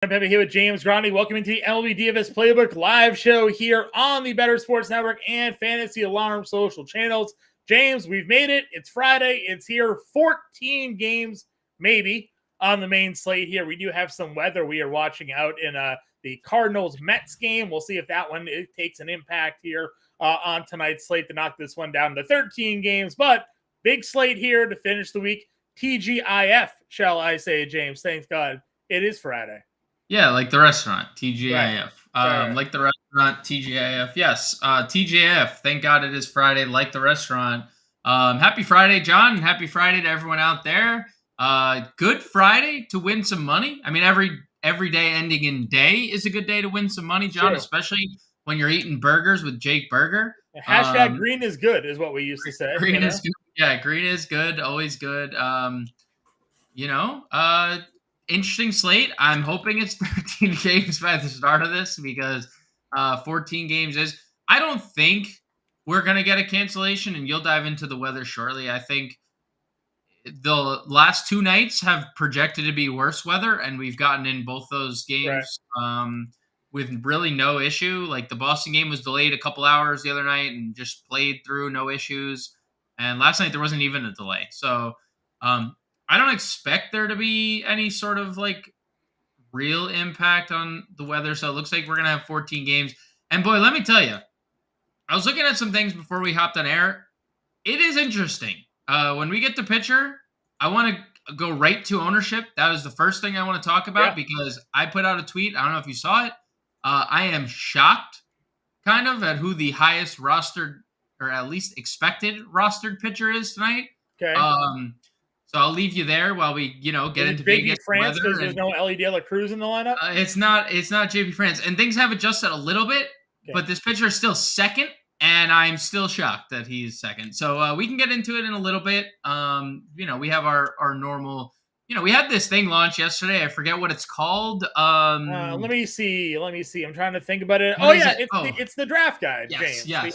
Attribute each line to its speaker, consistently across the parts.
Speaker 1: Impemba here with James Grande. Welcome into the MLB DFS Playbook live show here on the Better Sports Network and Fantasy Alarm social channels. James, we've made it. It's Friday. It's here. 14 games, maybe, on the main slate here. We do have some weather we are watching out in the Cardinals-Mets game. We'll see if that one takes an impact here on tonight's slate to knock this one down to 13 games. But big slate here to finish the week. TGIF, shall I say, James. Thanks God. It is Friday.
Speaker 2: Yeah, like the restaurant, TGIF.
Speaker 1: Right.
Speaker 2: Like the restaurant, TGIF. Yes, TGIF. Thank God it is Friday, like the restaurant. Happy Friday, John. Happy Friday to everyone out there. Good Friday to win some money. I mean, every day ending in day is a good day to win some money, John, especially when you're eating burgers with Jake Burger.
Speaker 1: Hashtag green is good is what we used to say.
Speaker 2: Green is good. Yeah, green is good. Always good. Interesting slate. I'm hoping it's 13 games by the start of this because 14 games is. I don't think we're going to get a cancellation, and you'll dive into the weather shortly. I think the last two nights have projected to be worse weather, and we've gotten in both those games with really no issue. Like the Boston game was delayed a couple hours the other night and just played through, no issues. And last night there wasn't even a delay. So I don't expect there to be any sort of like real impact on the weather. So it looks like we're going to have 14 games. And boy, let me tell you, I was looking at some things before we hopped on air. It is interesting. When we get to pitcher, I want to go right to ownership. That was the first thing I want to talk about because I put out a tweet. I don't know if you saw it. I am shocked kind of at who the highest rostered or at least expected rostered pitcher is tonight.
Speaker 1: Okay.
Speaker 2: So I'll leave you there while we, get into Vegas
Speaker 1: France because there's no Ellie De La Cruz in the lineup.
Speaker 2: It's not JP France, and things have adjusted a little bit, but this pitcher is still second, and I'm still shocked that he's second. So we can get into it in a little bit. We have our normal. We had this thing launch yesterday. I forget what it's called.
Speaker 1: Let me see. I'm trying to think about it. It's the draft guide,
Speaker 2: yes,
Speaker 1: James.
Speaker 2: Yes.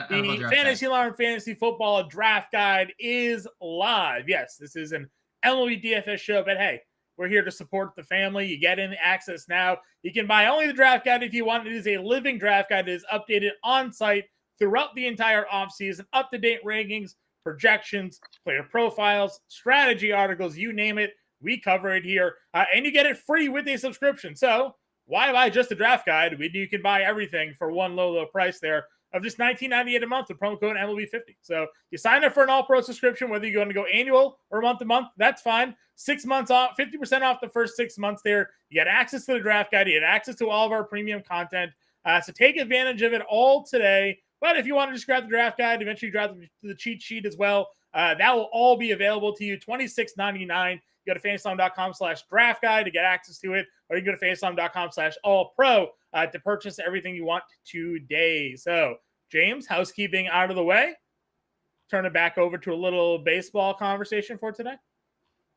Speaker 1: The Fantasy Alarm Fantasy Football Draft Guide is live. Yes, this is an MLB DFS show, but hey, we're here to support the family. You get in access now. You can buy only the draft guide if you want. It is a living draft guide that is updated on site throughout the entire offseason. Up-to-date rankings, projections, player profiles, strategy articles, you name it. We cover it here, and you get it free with a subscription. So why buy just the draft guide? You can buy everything for one low price there of just $19.98 a month with promo code MLB50. So you sign up for an all-pro subscription, whether you're going to go annual or month-to-month, that's fine. 6 months off, 50% off the first 6 months there. You get access to the draft guide. You get access to all of our premium content. So take advantage of it all today. But if you want to just grab the draft guide, eventually grab the cheat sheet as well, that will all be available to you, $26.99. Go to fantasyslam.com/draft guide to get access to it, or you can go to fantasyslam.com/all-pro to purchase everything you want today. So, James, housekeeping out of the way. Turn it back over to a little baseball conversation for today.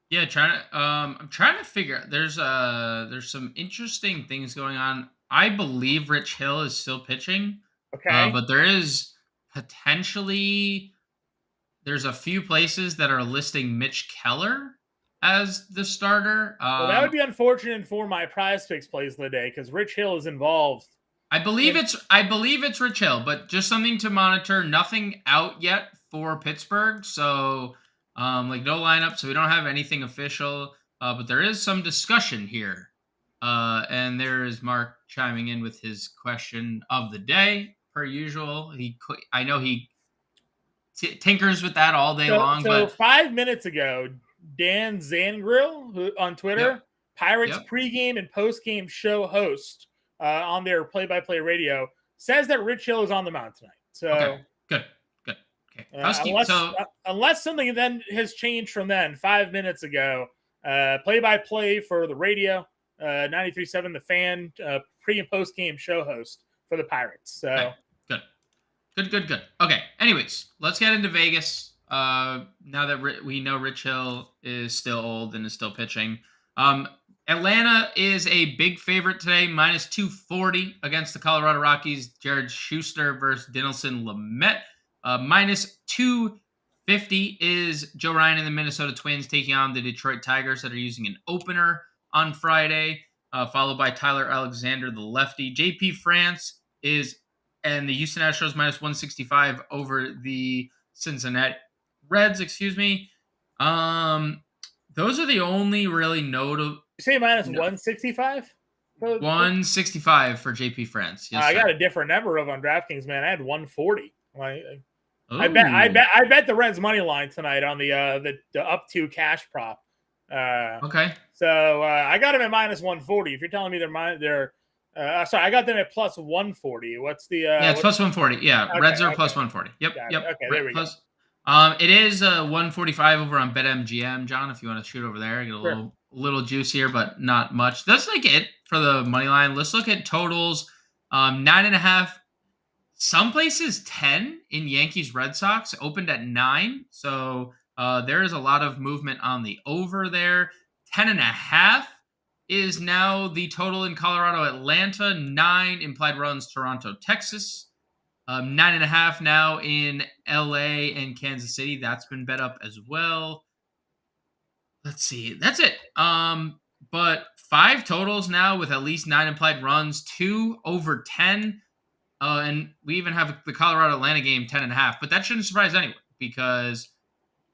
Speaker 2: Yeah, I'm trying to figure. There's some interesting things going on. I believe Rich Hill is still pitching.
Speaker 1: Okay,
Speaker 2: but there is potentially there's a few places that are listing Mitch Keller as the starter.
Speaker 1: Well, that would be unfortunate for my PrizePicks plays of the day because Rich Hill is involved.
Speaker 2: I believe it's Rich Hill, but just something to monitor. Nothing out yet for Pittsburgh, so no lineup, so we don't have anything official. But there is some discussion here, and there is Mark chiming in with his question of the day per usual. I know he tinkers with that all day long.
Speaker 1: So 5 minutes ago, Dan Zangrill, who on Twitter, Pirates pregame and postgame show host on their play-by-play radio, says that Rich Hill is on the mound tonight. So
Speaker 2: good. Okay.
Speaker 1: Unless something then has changed from then, 5 minutes ago, play-by-play for the radio, 93.7 The Fan, pre and postgame show host for the Pirates. So
Speaker 2: good. Okay. Anyways, let's get into Vegas. Now that we know Rich Hill is still old and is still pitching. Atlanta is a big favorite today, minus 240 against the Colorado Rockies. Jared Schuster versus Dinelson Lamet. Minus 250 is Joe Ryan and the Minnesota Twins taking on the Detroit Tigers that are using an opener on Friday. followed by Tyler Alexander, the lefty. JP France and the Houston Astros -165 over the Cincinnati Reds, excuse me. Those are the only really notable.
Speaker 1: You say -165?
Speaker 2: 165 for JP France. Yes,
Speaker 1: I
Speaker 2: sir.
Speaker 1: got a different number of on DraftKings, man. I had 140. I bet the Reds money line tonight on the up to cash prop.
Speaker 2: Okay.
Speaker 1: So I got them at -140. If you're telling me they're sorry, I got them at plus 140. What's the
Speaker 2: it's plus 140. Yeah, okay, Reds are plus 140. Yep.
Speaker 1: Okay, there we go.
Speaker 2: It is 145 over on BetMGM, John. If you want to shoot over there, get a little juicier, but not much. That's like it for the money line. Let's look at totals. 9.5. Some places 10 in Yankees Red Sox opened at 9. So there is a lot of movement on the over there. 10.5 is now the total in Colorado Atlanta. 9 implied runs Toronto Texas. 9.5 now in LA and Kansas City. That's been bet up as well. Let's see. That's it. But 5 totals now with at least 9 implied runs, 2 over 10. And we even have the Colorado Atlanta game 10.5. But that shouldn't surprise anyone because,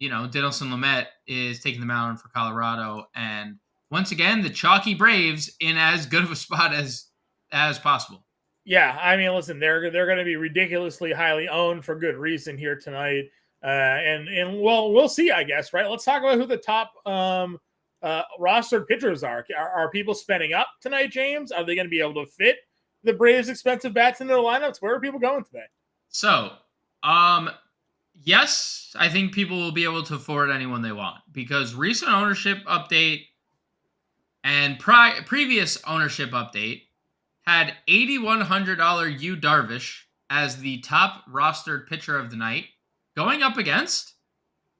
Speaker 2: Dinelson Lamet is taking the mound for Colorado. And once again, the chalky Braves in as good of a spot as possible.
Speaker 1: Yeah, I mean, listen, they're going to be ridiculously highly owned for good reason here tonight, and well, we'll see, I guess, right? Let's talk about who the top rostered pitchers are. Are people spending up tonight, James? Are they going to be able to fit the Braves' expensive bats into their lineups? Where are people going today?
Speaker 2: So, yes, I think people will be able to afford anyone they want because recent ownership update and previous ownership update had $8,100 Yu Darvish as the top rostered pitcher of the night, going up against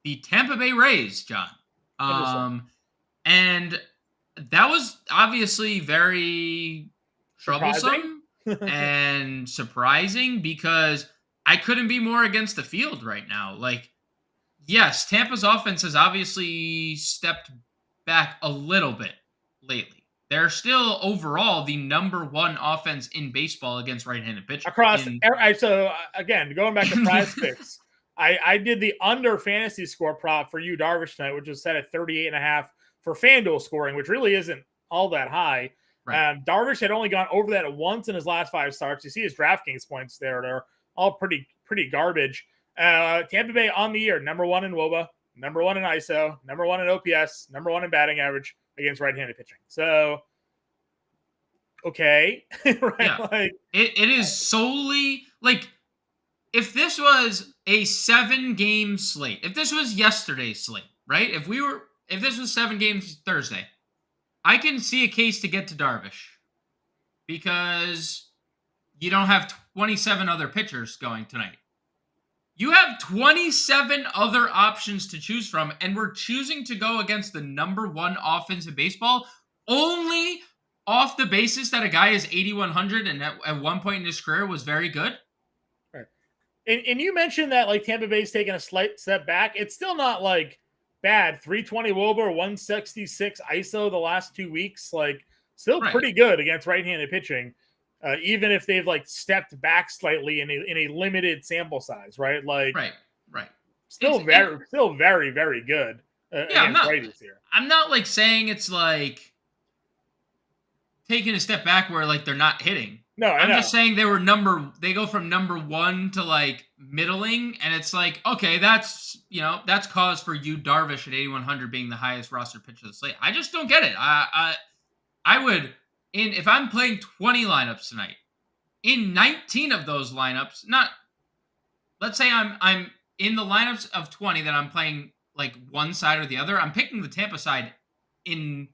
Speaker 2: the Tampa Bay Rays, John. And that was obviously very troublesome and surprising because I couldn't be more against the field right now. Like, yes, Tampa's offense has obviously stepped back a little bit lately. They're still overall the number 1 offense in baseball against right-handed pitchers.
Speaker 1: So again, going back to PrizePicks, I did the under fantasy score prop for Yu Darvish tonight, which was set at 38.5 for FanDuel scoring, which really isn't all that high. Right. Darvish had only gone over that once in his last 5 starts. You see his DraftKings points there; they're all pretty garbage. Tampa Bay on the year, number 1 in WOBA, number 1 in ISO, number 1 in OPS, number 1 in batting average against right-handed pitching. So, okay. Right?
Speaker 2: Yeah. It is solely like if this was a 7-game slate, if this was yesterday's slate, right? If this was 7 games Thursday, I can see a case to get to Darvish because you don't have 27 other pitchers going tonight. You have 27 other options to choose from, and we're choosing to go against the number 1 offense in baseball only off the basis that a guy is 8,100 and at one point in his career was very good.
Speaker 1: Right. And you mentioned that like Tampa Bay's taking a slight step back. It's still not like bad. 320 WOBA, 166 ISO the last 2 weeks. Like still pretty good against right-handed pitching. Even if they've like stepped back slightly in a limited sample size, right? Like,
Speaker 2: right.
Speaker 1: Still very, very good.
Speaker 2: I'm not like saying it's like taking a step back where like they're not hitting.
Speaker 1: No, I'm
Speaker 2: just saying they go from number 1 to like middling, and it's like, okay, that's cause for Yu Darvish at 8,100 being the highest roster pitcher of the slate. I just don't get it. I would. If I'm playing 20 lineups tonight, in 19 of those lineups, let's say I'm in the lineups of 20 that I'm playing like one side or the other, I'm picking the Tampa side in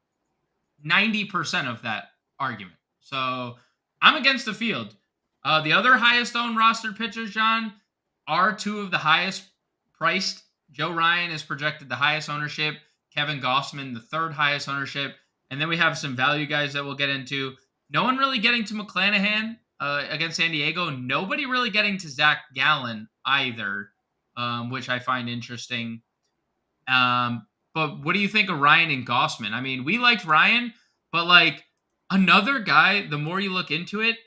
Speaker 2: 90% of that argument. So I'm against the field. The other highest owned rostered pitchers, John, are 2 of the highest priced. Joe Ryan is projected the highest ownership. Kevin Gossman, the 3rd highest ownership. And then we have some value guys that we'll get into. No one really getting to McClanahan against San Diego. Nobody really getting to Zach Gallen either, which I find interesting. But what do you think of Ryan and Gossman? I mean, we liked Ryan, but like Another guy, the more you look into it,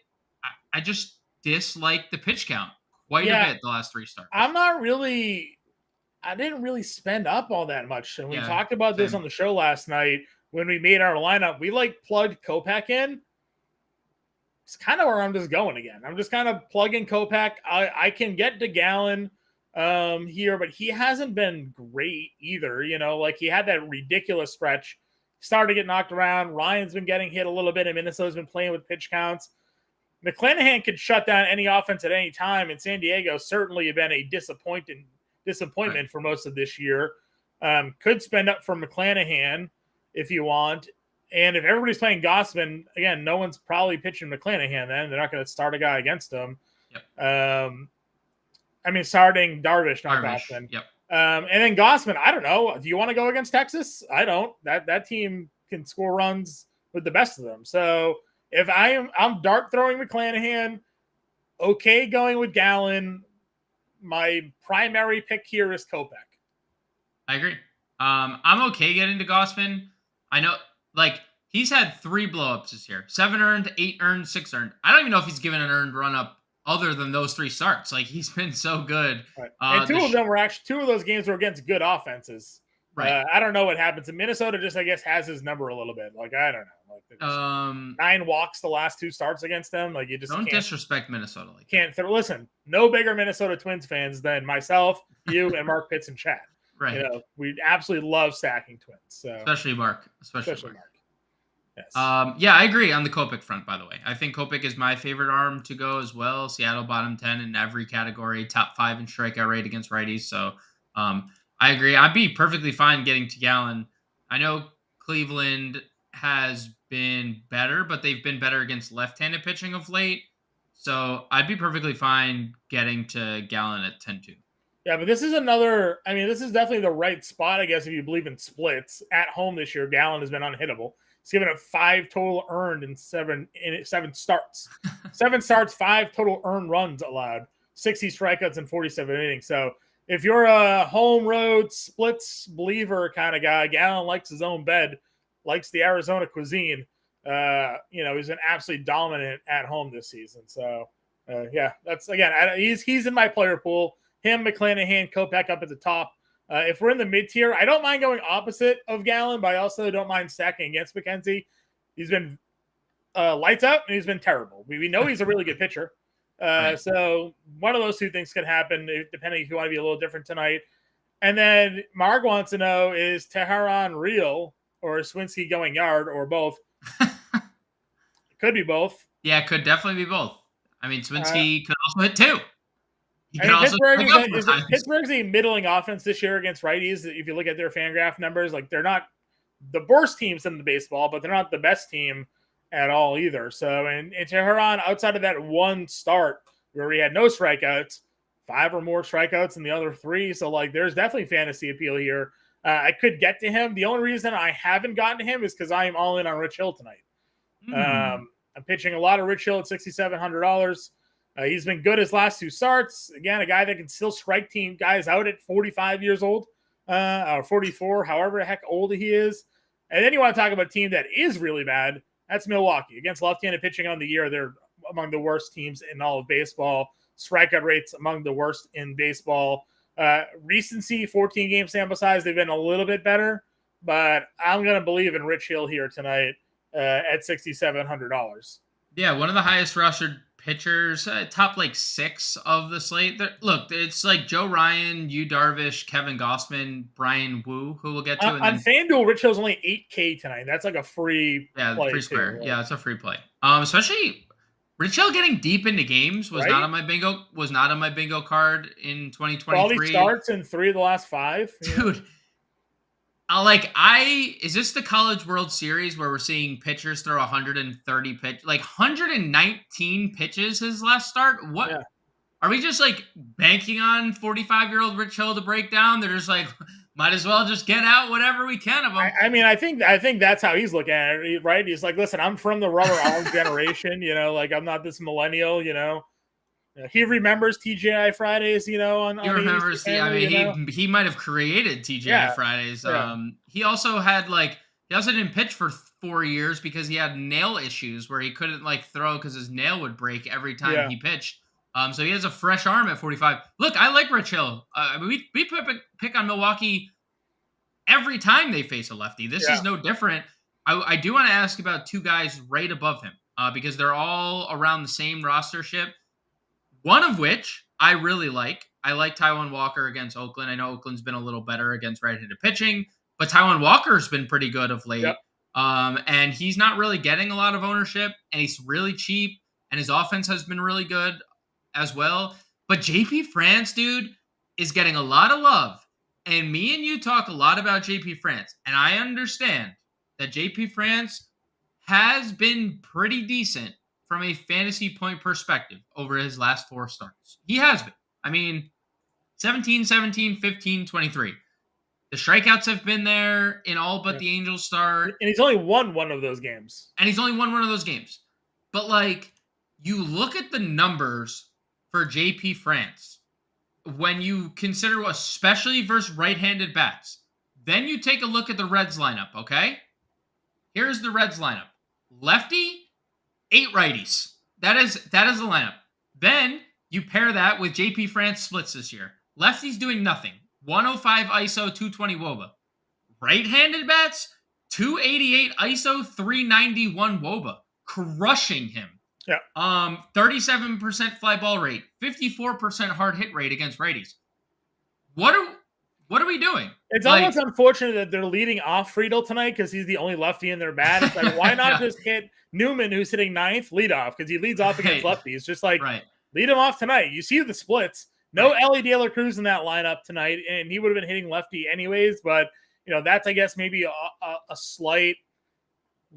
Speaker 2: I just dislike the pitch count quite a
Speaker 1: Yeah,
Speaker 2: bit the last 3 starts.
Speaker 1: I didn't really spend up all that much. And we
Speaker 2: Yeah,
Speaker 1: talked about this
Speaker 2: same.
Speaker 1: on the show last night when we made our lineup. We plugged Kopech in. It's kind of where I'm just going again. I'm just kind of plugging Kopech. I can get to Gallon here, but he hasn't been great either. He had that ridiculous stretch. Started to get knocked around. Ryan's been getting hit a little bit, and Minnesota's been playing with pitch counts. McClanahan could shut down any offense at any time, and San Diego certainly have been a disappointment
Speaker 2: Right.
Speaker 1: for most of this year. Could spend up for McClanahan if you want. And if everybody's playing Gossman, again, no one's probably pitching McClanahan then. They're not going to start a guy against him.
Speaker 2: Yep.
Speaker 1: Starting Darvish, not Gossman.
Speaker 2: Yep.
Speaker 1: And then Gossman, I don't know. Do you want to go against Texas? I don't. That team can score runs with the best of them. So if I'm dart throwing McClanahan, okay going with Gallon. My primary pick here is Kopech.
Speaker 2: I agree. I'm okay getting to Gossman. I know, he's had 3 blowups this year: 7 earned, 8 earned, 6 earned. I don't even know if he's given an earned run up other than those 3 starts. He's been so good.
Speaker 1: Right. And two of those games were against good offenses.
Speaker 2: Right.
Speaker 1: I don't know what happens. And Minnesota just, I guess, has his number a little bit. I don't know. 9 walks the last 2 starts against them. You just
Speaker 2: don't disrespect Minnesota.
Speaker 1: Listen, no bigger Minnesota Twins fans than myself, you, and Mark Pitts and Chad.
Speaker 2: Right.
Speaker 1: We absolutely love stacking Twins. So
Speaker 2: especially Mark. Especially Mark.
Speaker 1: Yes.
Speaker 2: Yeah, I agree on the Kopech front, by the way. I think Kopech is my favorite arm to go as well. Seattle bottom 10 in every category, top 5 in strikeout rate against righties. So I agree. I'd be perfectly fine getting to Gallon. I know Cleveland has been better, but they've been better against left-handed pitching of late. So I'd be perfectly fine getting to Gallon at 10-2.
Speaker 1: Yeah, but this is definitely the right spot, I guess, if you believe in splits. At home this year, Gallon has been unhittable. He's given up 5 total earned in 7 starts. 7 starts, 5 total earned runs allowed, 60 strikeouts in 47 innings. So if you're a home road splits believer kind of guy, Gallon likes his own bed, likes the Arizona cuisine. He's been absolutely dominant at home this season. So that's again, he's in my player pool. Him, McClanahan, Kopech up at the top. If we're in the mid tier, I don't mind going opposite of Gallon, but I also don't mind stacking against McKenzie. He's been lights out, and he's been terrible. We know he's a really good pitcher. Right. So one of those 2 things could happen, depending if you want to be a little different tonight. And then Mark wants to know, is Teheran real, or is Swinsky going yard, or both? Could be both.
Speaker 2: Yeah, it could definitely be both. I mean, Swinsky could also hit 2.
Speaker 1: Pittsburgh's a middling offense this year against righties. If you look at their FanGraph numbers, they're not the worst teams in the baseball, but they're not the best team at all either. So, and Teheran, outside of that 1 start where we had no strikeouts, 5 or more strikeouts in the other 3. So, there's definitely fantasy appeal here. I could get to him. The only reason I haven't gotten to him is because I am all in on Rich Hill tonight. I'm pitching a lot of Rich Hill at $6,700. He's been good his last 2 starts. Again, a guy that can still strike team guys out at 45 years old, or 44, however the heck old he is. And then you want to talk about a team that is really bad. That's Milwaukee. Against left-handed pitching on the year, they're among the worst teams in all of baseball. Strikeout rates among the worst in baseball. Recency, 14-game sample size, they've been a little bit better. But I'm going to believe in Rich Hill here tonight at $6,700.
Speaker 2: Yeah, one of the highest rostered pitchers, top 6 of the slate. Look, it's Joe Ryan, Yu Darvish, Kevin Gossman, Brian Wu, who we'll get to.
Speaker 1: On FanDuel, Rich Hill's only $8K tonight. That's a free play.
Speaker 2: Free square. Too, right? Yeah, it's a free play. Especially Rich Hill getting deep into games was not on my bingo card in 2023.
Speaker 1: All these starts in 3 of the last 5.
Speaker 2: Dude. Is this the College World Series where we're seeing pitchers throw 130 pitch, 119 pitches his last start? What are we just banking on 45-year-old Rich Hill to break down? They're just might as well just get out whatever we can of him.
Speaker 1: I think that's how he's looking at it, right? He's listen, I'm from the rubber arm generation, I'm not this millennial, He remembers TGI Fridays,
Speaker 2: he remembers. He might have created TGI Fridays. Yeah. He also had he also didn't pitch for 4 years because he had nail issues where he couldn't like throw because his nail would break every time
Speaker 1: Yeah.
Speaker 2: he pitched. So he has a fresh arm at 45. Look, I like Rich Hill. We pick on Milwaukee every time they face a lefty. This
Speaker 1: Yeah.
Speaker 2: is no different. I do want to ask about two guys right above him because they're all around the same rostership. One of which I really like. I like Taijuan Walker against Oakland. I know Oakland's been a little better against right-handed pitching, but Taijuan Walker's been pretty good of late.
Speaker 1: Yep.
Speaker 2: And he's not really getting a lot of ownership, and he's really cheap, and his offense has been really good as well. But JP France, dude, is getting a lot of love. And me and you talk a lot about JP France, and I understand that JP France has been pretty decent from a fantasy point perspective over his last 4 starts. He has been. I mean, 17, 17, 15, 23. The strikeouts have been there in all but the Angels start.
Speaker 1: And he's only won one of those games.
Speaker 2: But, like, you look at the numbers for JP France when you consider, especially versus right-handed bats. Then you take a look at the Reds lineup, okay? Here's the Reds lineup. Lefty, 8 righties. That is the lineup. Then you pair that with JP France splits this year. Lefty's doing nothing. 105 ISO, 220 WOBA. Right-handed bats, 288 ISO, 391 WOBA. Crushing him.
Speaker 1: Yeah.
Speaker 2: 37% fly ball rate, 54% hard hit rate against righties. What are we doing?
Speaker 1: It's almost unfortunate that they're leading off Friedel tonight because he's the only lefty in their bat. It's like, why not just hit Newman, who's hitting 9th, lead off? Because he leads off against lefties. Just like, lead him off tonight. You see the splits. No Ellie De La Cruz in that lineup tonight, and he would have been hitting lefty anyways. But, that's, I guess, maybe a slight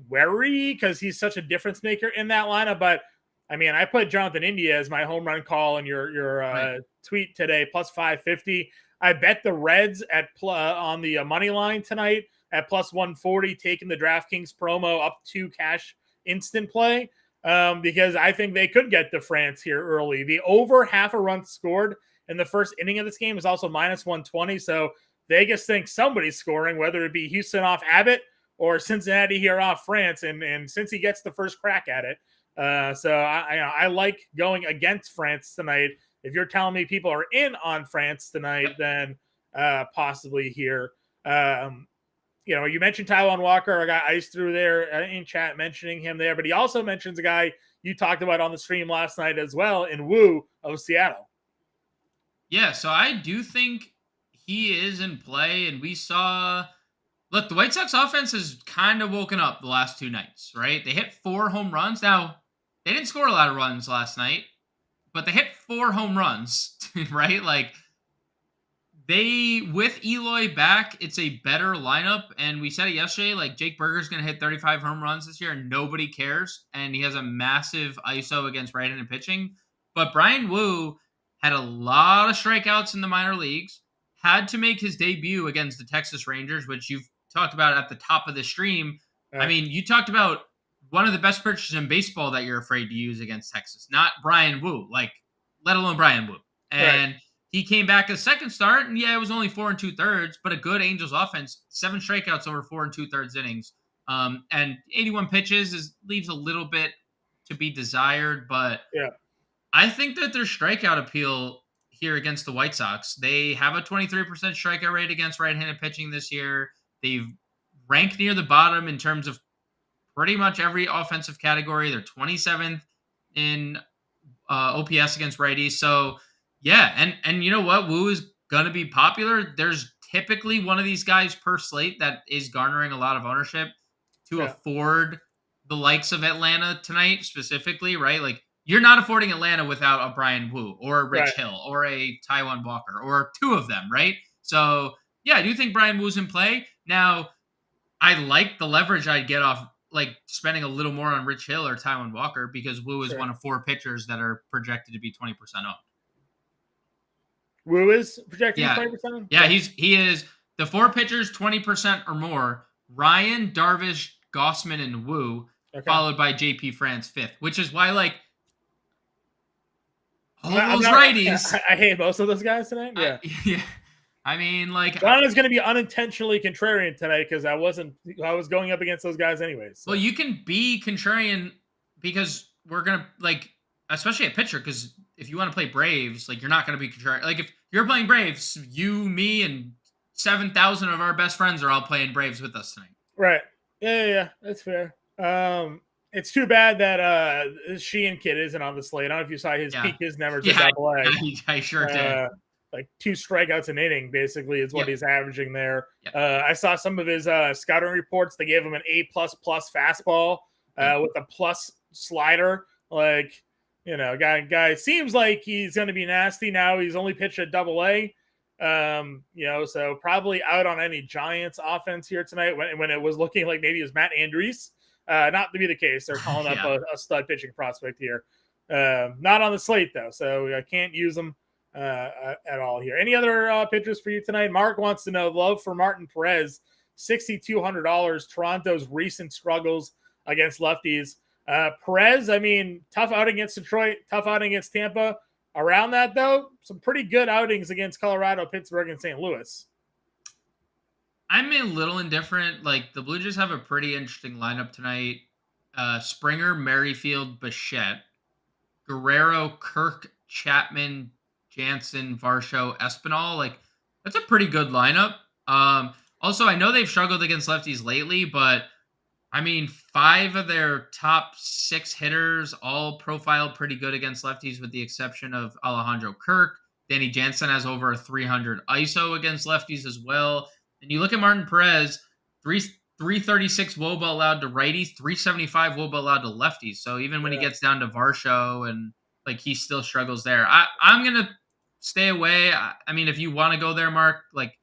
Speaker 1: worry because he's such a difference maker in that lineup. But, I mean, I put Jonathan India as my home run call in your tweet today, plus 550. I bet the Reds at on the money line tonight at plus 140, taking the DraftKings promo up to cash instant play because I think they could get to France here early. The over half a run scored in the first inning of this game is also minus 120. So Vegas thinks somebody's scoring, whether it be Houston off Abbott or Cincinnati here off France. And since he gets the first crack at it, so I like going against France tonight. If you're telling me people are in on France tonight, then possibly here. You mentioned Taijuan Walker. I got Ice through there in chat mentioning him there, but he also mentions a guy you talked about on the stream last night as well in Wu of Seattle.
Speaker 2: Yeah, so I do think he is in play, and we saw. Look, the White Sox offense has kind of woken up the last 2 nights, right? They hit 4 home runs. Now, they didn't score a lot of runs last night, but they hit 4 home runs, right? Like, with Eloy back, it's a better lineup. And we said it yesterday, like, Jake Berger's going to hit 35 home runs this year, and nobody cares. And he has a massive ISO against right-handed pitching. But Brian Wu had a lot of strikeouts in the minor leagues, had to make his debut against the Texas Rangers, which you've talked about at the top of the stream. I mean, you talked about one of the best pitchers in baseball that you're afraid to use against Texas, not Brian Wu, let alone Brian Wu. And he came back a second start, and it was only 4 2/3, but a good Angels offense, 7 strikeouts over 4 2/3 innings. And 81 pitches leaves a little bit to be desired, but I think that their strikeout appeal here against the White Sox, they have a 23% strikeout rate against right-handed pitching this year. They've ranked near the bottom in terms of pretty much every offensive category. They're 27th in OPS against righties. So, and you know what? Wu is going to be popular. There's typically one of these guys per slate that is garnering a lot of ownership to afford the likes of Atlanta tonight specifically, right? Like, you're not affording Atlanta without a Brian Wu or a Rich Hill or a Taijuan Walker or 2 of them, right? So, I do think Brian Wu's in play. Now, I like the leverage I'd get off spending a little more on Rich Hill or Taijuan Walker because Wu is one of 4 pitchers that are projected to be 20% owned.
Speaker 1: Wu is projected to be 20%?
Speaker 2: Yeah, he is. The 4 pitchers, 20% or more. Ryan, Darvish, Gossman, and Wu, followed by JP France 5th, which is why, all those righties.
Speaker 1: I hate most of those guys tonight. Yeah.
Speaker 2: I mean, like,
Speaker 1: John is going to be unintentionally contrarian tonight because I was going up against those guys anyways. So.
Speaker 2: Well, you can be contrarian because we're gonna like, especially at pitcher. Because if you want to play Braves, like you're not gonna be contrarian. Like if you're playing Braves, you, me, and 7,000 of our best friends are all playing Braves with us tonight.
Speaker 1: Right. Yeah, that's fair. It's too bad that Sheehan kid isn't on the slate. I don't know if you saw his peak. His numbers at Double A.
Speaker 2: I sure did.
Speaker 1: Like 2 strikeouts an inning, basically, is what he's averaging there.
Speaker 2: Yep.
Speaker 1: I saw some of his scouting reports. They gave him an A++ fastball with a plus slider. Like, guy seems like he's going to be nasty now. He's only pitched at Double A. So probably out on any Giants offense here tonight when it was looking like maybe it was Matt Andrews. Not to be the case. They're calling up a stud pitching prospect here. Not on the slate, though, so I can't use them at all here. Any other pitchers for you tonight? Mark wants to know love for Martin Perez, $6,200. Toronto's recent struggles against lefties. Perez, I mean, tough outing against Detroit, tough outing against Tampa. Around that, though, some pretty good outings against Colorado, Pittsburgh, and St. Louis.
Speaker 2: I'm a little indifferent. Like, the Blue Jays have a pretty interesting lineup tonight. Springer, Merrifield, Bichette, Guerrero, Kirk, Chapman, Jansen, Varsho, Espinal. Like, that's a pretty good lineup. Also, I know they've struggled against lefties lately, but I mean, 5 of their top 6 hitters all profiled pretty good against lefties, with the exception of Alejandro Kirk. Danny Jansen has over a 300 ISO against lefties as well. And you look at Martin Perez, 336 WOBA allowed to righties, 375 WOBA allowed to lefties. So even when he gets down to Varsho and like he still struggles there, I'm gonna stay away. I mean, if you want to go there, Mark, like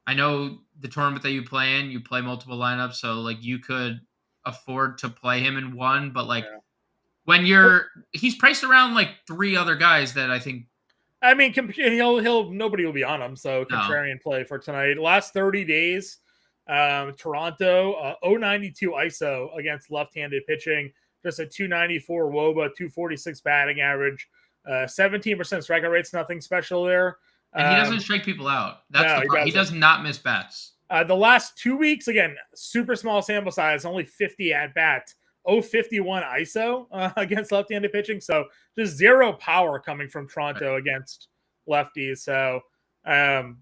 Speaker 2: I know the tournament that you play multiple lineups, so like you could afford to play him in one, but like when he's priced around like 3 other guys that I think.
Speaker 1: I mean, nobody will be on him, so contrarian play for tonight. Last 30 days, Toronto 092 ISO against left-handed pitching, just a 294 WOBA, 246 batting average, 17% strikeout rates, nothing special there.
Speaker 2: And he doesn't strike people out. That's the part. He does not miss bats.
Speaker 1: The last 2 weeks, again, super small sample size, only 50 at bat, 051 ISO against left-handed pitching. So just zero power coming from Toronto against lefties. So, they're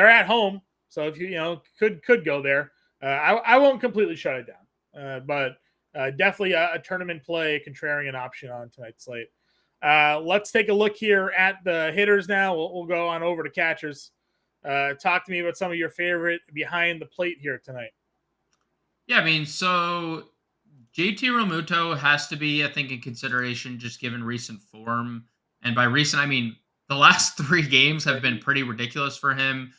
Speaker 1: at home. So if you could go there, I won't completely shut it down, but definitely a tournament play, contrarian option on tonight's slate. Let's take a look here at the hitters now. We'll go on over to catchers. Talk to me about some of your favorite behind the plate here tonight.
Speaker 2: Yeah, I mean, so JT Realmuto has to be, I think, in consideration just given recent form. And by recent, I mean the last 3 games have been pretty ridiculous for him.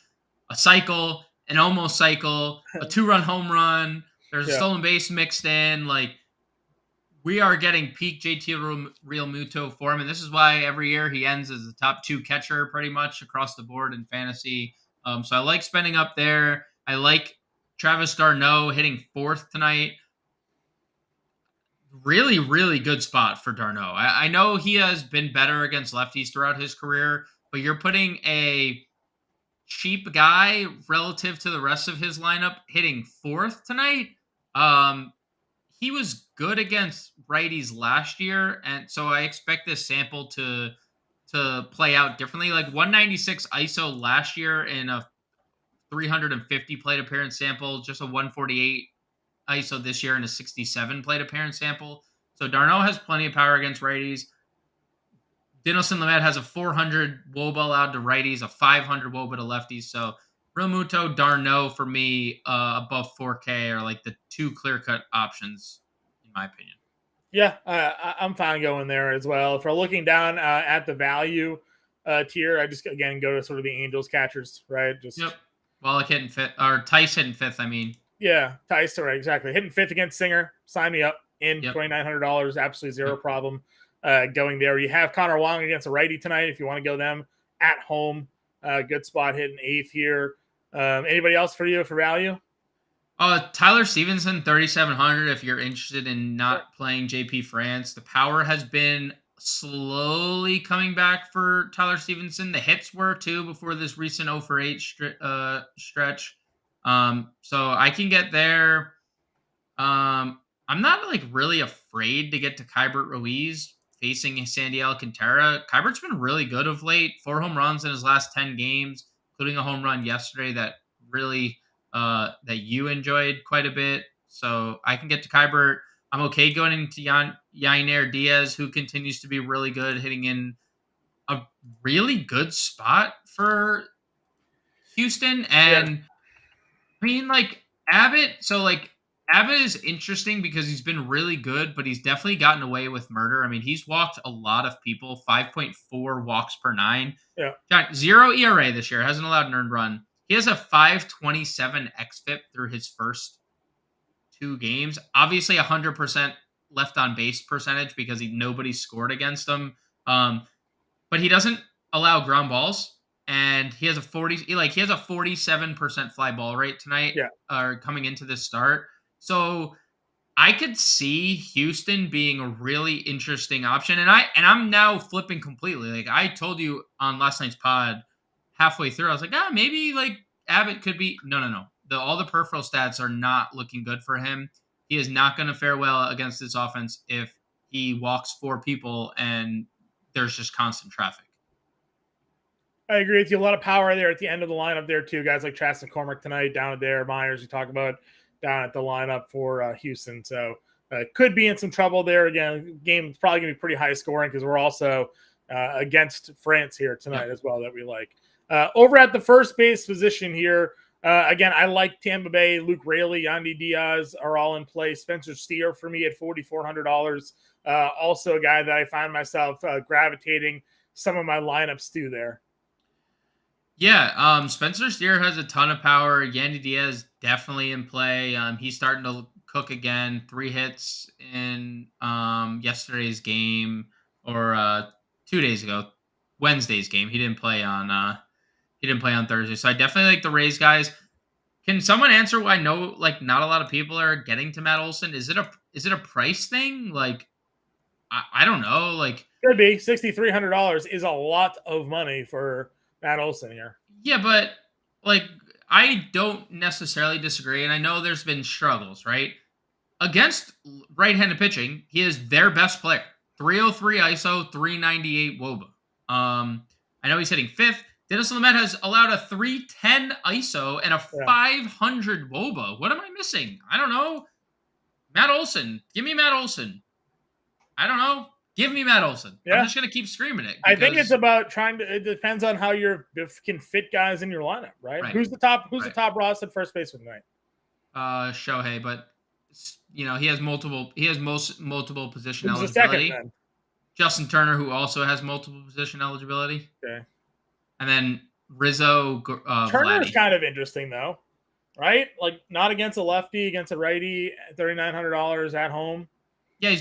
Speaker 2: A cycle, an almost cycle, a 2-run home run. There's a stolen base mixed in. Like, we are getting peak JT Realmuto form, and this is why every year he ends as the top 2 catcher pretty much across the board in fantasy. So I like spending up there. I like Travis d'Arnaud hitting 4th tonight. Really, really good spot for d'Arnaud. I know he has been better against lefties throughout his career, but you're putting a cheap guy relative to the rest of his lineup hitting 4th tonight. He was good against righties last year, and so I expect this sample to play out differently. Like 196 ISO last year in a 350 plate appearance sample, just a 148 ISO this year in a 67 plate appearance sample. So d'Arnaud has plenty of power against righties. Dinelson Lamet has a 400 WOBA allowed to righties, a 500 WOBA to lefties. So Realmuto, d'Arnaud for me above 4K are like the 2 clear-cut options, in my opinion.
Speaker 1: Yeah, I'm fine going there as well. If we're looking down at the value tier, I just, again, go to sort of the Angels catchers, right?
Speaker 2: Yep. Wallach hitting 5th, or Tice hitting 5th, I mean.
Speaker 1: Yeah, Tice, right, exactly. Hitting 5th against Singer. Sign me up. $2,900, absolutely zero problem going there. You have Connor Wong against a righty tonight if you want to go them at home. Good spot hitting 8th here. Anybody else for you for value?
Speaker 2: Tyler Stevenson, 3,700 if you're interested in not playing JP France. The power has been slowly coming back for Tyler Stevenson. The hits were too before this recent 0 for 8 stretch. So I can get there. I'm not like really afraid to get to Kybert Ruiz facing Sandy Alcantara. Kybert's been really good of late. 4 home runs in his last 10 games, including a home run yesterday that really that you enjoyed quite a bit. So I can get to Kybert. I'm okay going into Yainer Diaz, who continues to be really good, hitting in a really good spot for Houston. And I mean, like Abbott. So, like Abbott is interesting because he's been really good, but he's definitely gotten away with murder. I mean, he's walked a lot of people. 5.4 walks per 9.
Speaker 1: Yeah.
Speaker 2: Got 0 ERA this year. Hasn't allowed an earned run. He has a 5.27 xFIP through his first 2 games. Obviously, 100% left on base percentage because nobody scored against him. But he doesn't allow ground balls. And he has a 47% fly ball rate tonight, or coming into this start. So I could see Houston being a really interesting option. And I'm now flipping completely. Like I told you on last night's pod, halfway through, I was like, maybe like Abbott could be. No. All the peripheral stats are not looking good for him. He is not going to fare well against this offense if he walks 4 people and there's just constant traffic.
Speaker 1: I agree with you. A lot of power there at the end of the lineup there, too. Guys like Travis McCormick tonight down there. Myers, we talked about down at the lineup for Houston. So could be in some trouble there. Again, game's probably going to be pretty high scoring because we're also against France here tonight as well that we like. Over at the first base position here, again, I like Tampa Bay. Luke Raley, Yandy Diaz are all in play. Spencer Steer for me at $4,400. Also a guy that I find myself gravitating some of my lineups to there.
Speaker 2: Yeah, Spencer Steer has a ton of power. Yandy Diaz definitely in play. He's starting to cook again. 3 hits in yesterday's game, or 2 days ago, Wednesday's game. He didn't play on Thursday. So I definitely like the Rays guys. Can someone answer why not a lot of people are getting to Matt Olson? Is it a price thing? Like I don't know. Like
Speaker 1: could be $6,300 is a lot of money for Matt Olson here.
Speaker 2: Yeah, but like I don't necessarily disagree, and I know there's been struggles, right? Against right-handed pitching, he is their best player. 303 ISO, 398 WOBA. I know he's hitting 5th. Dennis Lamet has allowed a 310 ISO and a 500 WOBA. What am I missing? I don't know. Matt Olson. Give me Matt Olson. I don't know. Give me Matt Olson. Yeah. I'm just going to keep screaming it.
Speaker 1: I think it's about it depends on how you can fit guys in your lineup, right? Who's the top roster at first baseman tonight?
Speaker 2: Shohei, but he has multiple position
Speaker 1: Who's
Speaker 2: eligibility.
Speaker 1: The second, then?
Speaker 2: Justin Turner, who also has multiple position eligibility.
Speaker 1: Okay.
Speaker 2: And then Rizzo.
Speaker 1: Turner is kind of interesting though, right? Like not against a lefty, against a righty, $3,900 at home.
Speaker 2: Yeah,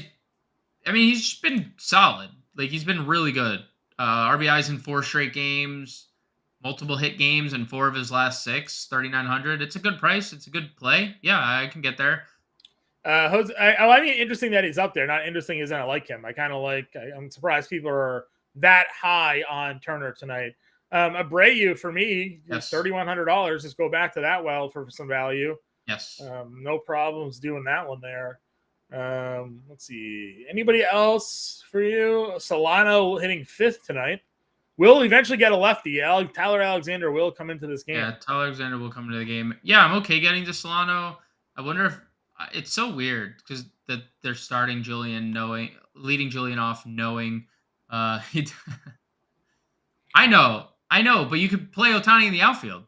Speaker 2: he's been solid. Like he's been really good. RBIs in 4 straight games, multiple hit games in 4 of his last 6. 3,900. It's a good price. It's a good play. Yeah, I can get there.
Speaker 1: Interesting that he's up there. Not interesting isn't I like him. I'm surprised people are that high on Turner tonight. Abreu for me, $3,100. Just go back to that well for some value.
Speaker 2: Yes.
Speaker 1: No problems doing that one there. Let's see. Anybody else for you? Solano hitting 5th tonight. Will eventually get a lefty. Tyler Alexander will come into this game.
Speaker 2: Yeah, Tyler Alexander will come into the game. Yeah, I'm okay getting to Solano. I wonder if it's so weird because they're starting leading Julian off, knowing I know, but you could play Ohtani in the outfield.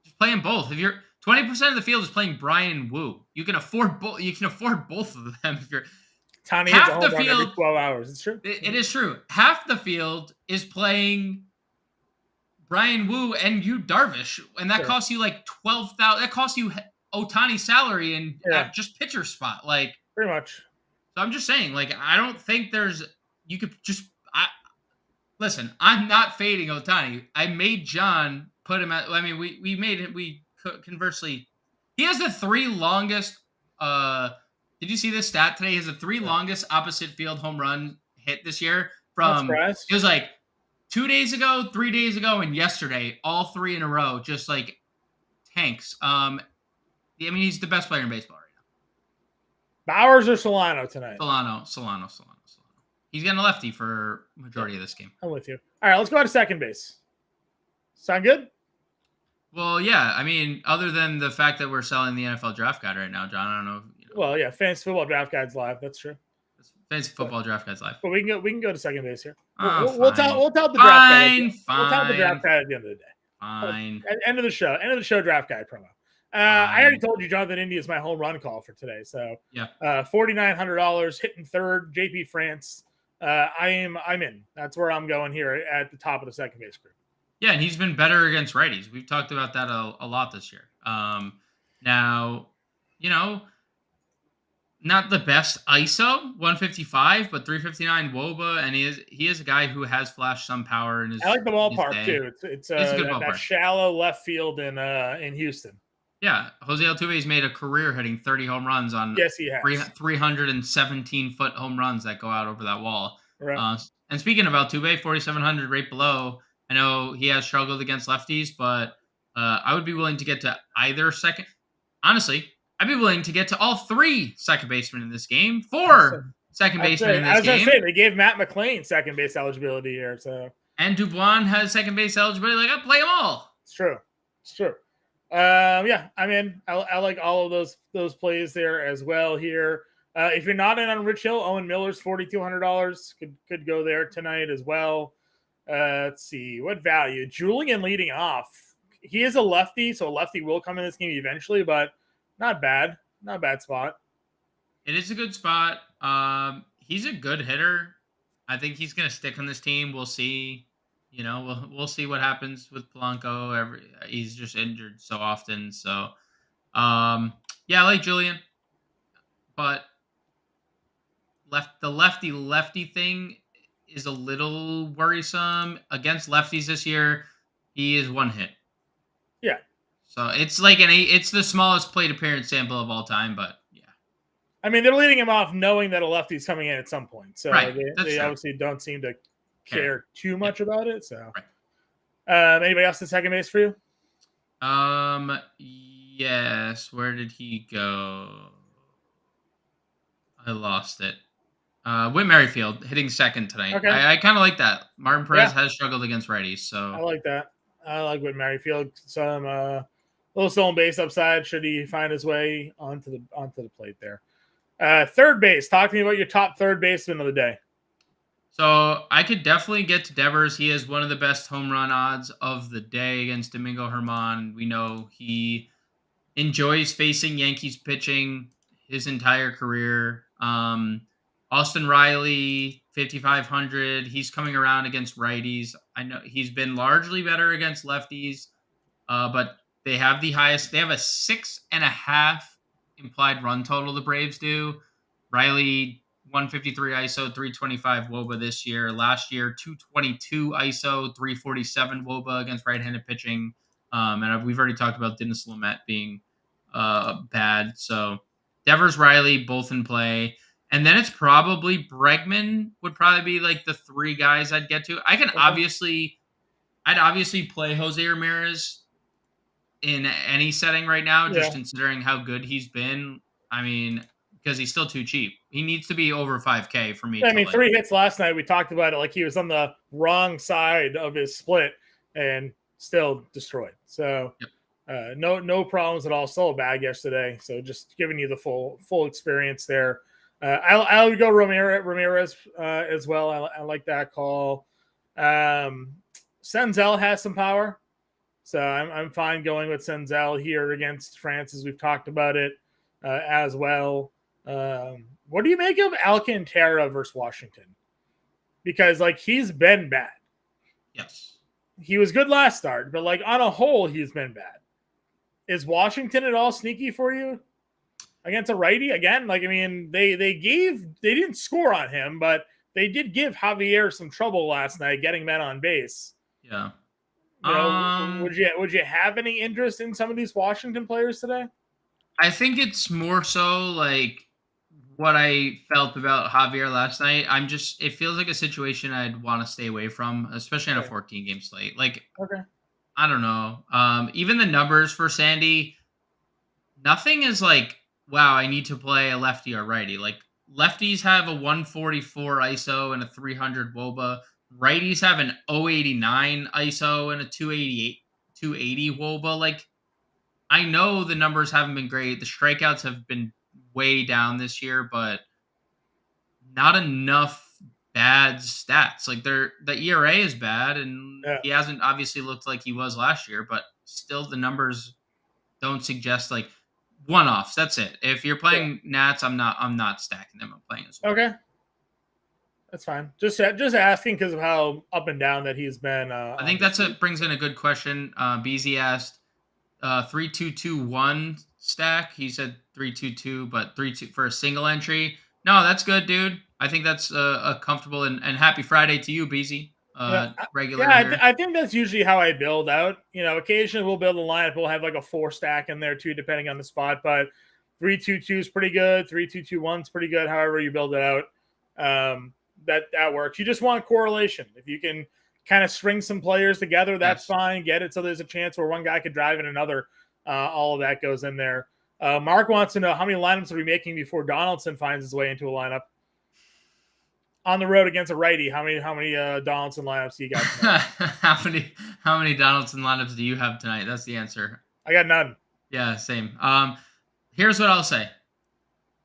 Speaker 2: Just play them both. If you're 20% of the field is playing Brian Wu. You can afford both. You can afford both of them if you're.
Speaker 1: Tony hits a home run every 12 hours. It's true.
Speaker 2: It is true. Half the field is playing Brian Wu and Yu Darvish, and that costs you like $12,000. That costs you Ohtani's salary and just pitcher spot, like
Speaker 1: pretty much.
Speaker 2: So I'm just saying, like I don't think you could just. Listen, I'm not fading Ohtani. I made John put him at. I mean, we made it. We conversely, he has the 3 longest. Did you see this stat today? He has the 3 longest opposite field home run hit this year.
Speaker 1: It
Speaker 2: was like 2 days ago, 3 days ago, and yesterday, all 3 in a row, just like tanks. I mean, he's the best player in baseball right
Speaker 1: now. Bowers or Solano tonight?
Speaker 2: Solano. He's getting a lefty for majority of this game.
Speaker 1: I'm with you. All right, let's go to second base. Sound good?
Speaker 2: Well, yeah. I mean, other than the fact that we're selling the NFL draft guide right now, John, I don't know.
Speaker 1: Well, yeah, fantasy football draft guide's live. That's true.
Speaker 2: Fantasy football draft guide's live.
Speaker 1: But we can go to second base here.
Speaker 2: We'll
Speaker 1: tout the draft guide.
Speaker 2: We'll
Speaker 1: tout the draft guide at the end of the day.
Speaker 2: Fine.
Speaker 1: End of the show. Draft guide promo. I already told you Jonathan India is my home run call for today. So
Speaker 2: yeah,
Speaker 1: $4,900 hitting third. JP France. I'm in. That's where I'm going here at the top of the second base group.
Speaker 2: Yeah, and he's been better against righties. We've talked about that a lot this year. Now, not the best ISO, 155, but 359 WOBA, and he is a guy who has flashed some power in his.
Speaker 1: I like the ballpark too. It's a good ballpark. That shallow left field in Houston.
Speaker 2: Yeah, Jose Altuve's made a career hitting 30 home runs on 317-foot home runs that go out over that wall.
Speaker 1: Right.
Speaker 2: And speaking of Altuve, 4,700 right below. I know he has struggled against lefties, but I would be willing to get to either second. Honestly, I'd be willing to get to all 3 second basemen in this game. 4 second basemen in this game. I was going to
Speaker 1: say, they gave Matt McClain second base eligibility here.
Speaker 2: And Dubois has second base eligibility. Like, I'll play them all.
Speaker 1: It's true. Yeah, I mean, I like all of those plays there as well here. If you're not in on Rich Hill, Owen Miller's $4,200 could go there tonight as well. Let's see what value. Julian leading off. He is a lefty, so a lefty will come in this game eventually, but not bad. Not a bad spot.
Speaker 2: It is a good spot. He's a good hitter. I think he's going to stick on this team. We'll see. We'll see what happens with Polanco. He's just injured so often. So, yeah, I like Julian, but the lefty thing is a little worrisome against lefties this year. He is one hit.
Speaker 1: Yeah.
Speaker 2: So it's like it's the smallest plate appearance sample of all time, but yeah.
Speaker 1: I mean, they're leading him off knowing that a lefty's coming in at some point. So
Speaker 2: right.
Speaker 1: they obviously don't seem to care too much about it. So anybody else in second base for you?
Speaker 2: Yes. Where did he go? I lost it. Whit Merrifield hitting second tonight.
Speaker 1: Okay.
Speaker 2: I kind of like that. Martin Perez has struggled against righties, so
Speaker 1: I like that. I like Whit Merrifield. Some little stolen base upside should he find his way onto the plate there. Third base. Talk to me about your top third baseman of the day.
Speaker 2: So I could definitely get to Devers. He has one of the best home run odds of the day against Domingo Germán. We know he enjoys facing Yankees pitching his entire career. Austin Riley, 5,500. He's coming around against righties. I know he's been largely better against lefties, but they have the highest. They have a 6.5 implied run total. The Braves do. Riley, 153 ISO, 325 WOBA this year. Last year, 222 ISO, 347 WOBA against right-handed pitching. And we've already talked about Dennis Lamet being bad. So Devers, Riley, both in play. And then it's probably Bregman would probably be like the 3 guys I'd get to. I'd obviously play Jose Ramirez in any setting right now, just considering how good he's been. I mean, because he's still too cheap. He needs to be over 5K for me.
Speaker 1: I mean, 3 hits last night. We talked about it like he was on the wrong side of his split and still destroyed. So no problems at all. Still a bag yesterday. So just giving you the full experience there. I'll go Ramirez as well. I like that call. Senzel has some power, so I'm fine going with Senzel here against France, as we've talked about it as well. What do you make of Alcantara versus Washington? Because he's been bad.
Speaker 2: Yes,
Speaker 1: he was good last start, but on a whole, he's been bad. Is Washington at all sneaky for you? Against a righty again, they didn't score on him, but they did give Javier some trouble last night getting men on base.
Speaker 2: Yeah.
Speaker 1: Would you have any interest in some of these Washington players today?
Speaker 2: I think it's more so what I felt about Javier last night. It feels like a situation I'd want to stay away from, especially on a
Speaker 1: Okay.
Speaker 2: 14 game slate. Like,
Speaker 1: Okay.
Speaker 2: I don't know. Even the numbers for Sandy, nothing is like, wow, I need to play a lefty or righty. Like, lefties have a 144 ISO and a 300 WOBA. Righties have an 089 ISO and a 280 WOBA. Like, I know the numbers haven't been great. The strikeouts have been way down this year, but not enough bad stats. Like, the ERA is bad, and
Speaker 1: Yeah.
Speaker 2: he hasn't obviously looked like he was last year, but still the numbers don't suggest like one-offs. That's it. If you're playing Nats, I'm not stacking them. I'm playing as well.
Speaker 1: Okay. That's fine. Just asking because of how up and down that he's been.
Speaker 2: I think brings in a good question. BZ asked 3-2-2-1 stack. He said 3-2-2, but 3-2 for a single entry. No, that's good, dude. I think that's a comfortable and happy Friday to you, BZ. Regular here.
Speaker 1: I think that's usually how I build out. Occasionally we'll build a lineup. We'll have like a 4 stack in there too, depending on the spot. But 3-2-2 is pretty good. 3-2-2-1 is pretty good. However you build it out, that works. You just want correlation. If you can kind of string some players together, that's fine. Get it so there's a chance where one guy could drive in another. All of that goes in there. Mark wants to know how many lineups are we making before Donaldson finds his way into a lineup on the road against a righty. How many Donaldson lineups do you got tonight?
Speaker 2: how many Donaldson lineups do you have tonight? That's the answer.
Speaker 1: I got none.
Speaker 2: Yeah, same. Here's what I'll say.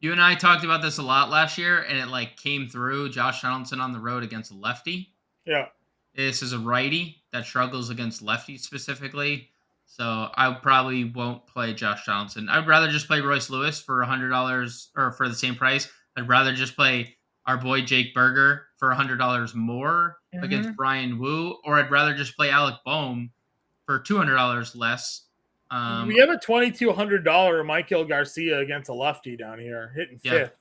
Speaker 2: You and I talked about this a lot last year, and it like came through. Josh Donaldson on the road against a lefty.
Speaker 1: Yeah.
Speaker 2: This is a righty that struggles against lefties specifically. So I probably won't play Josh Donaldson. I'd rather just play Royce Lewis for $100 or for the same price. I'd rather just play our boy Jake Berger for $100 more against Brian Wu, or I'd rather just play Alec Boehm for $200 less.
Speaker 1: We have a $2,200 Michael Garcia against a lefty down here, hitting fifth.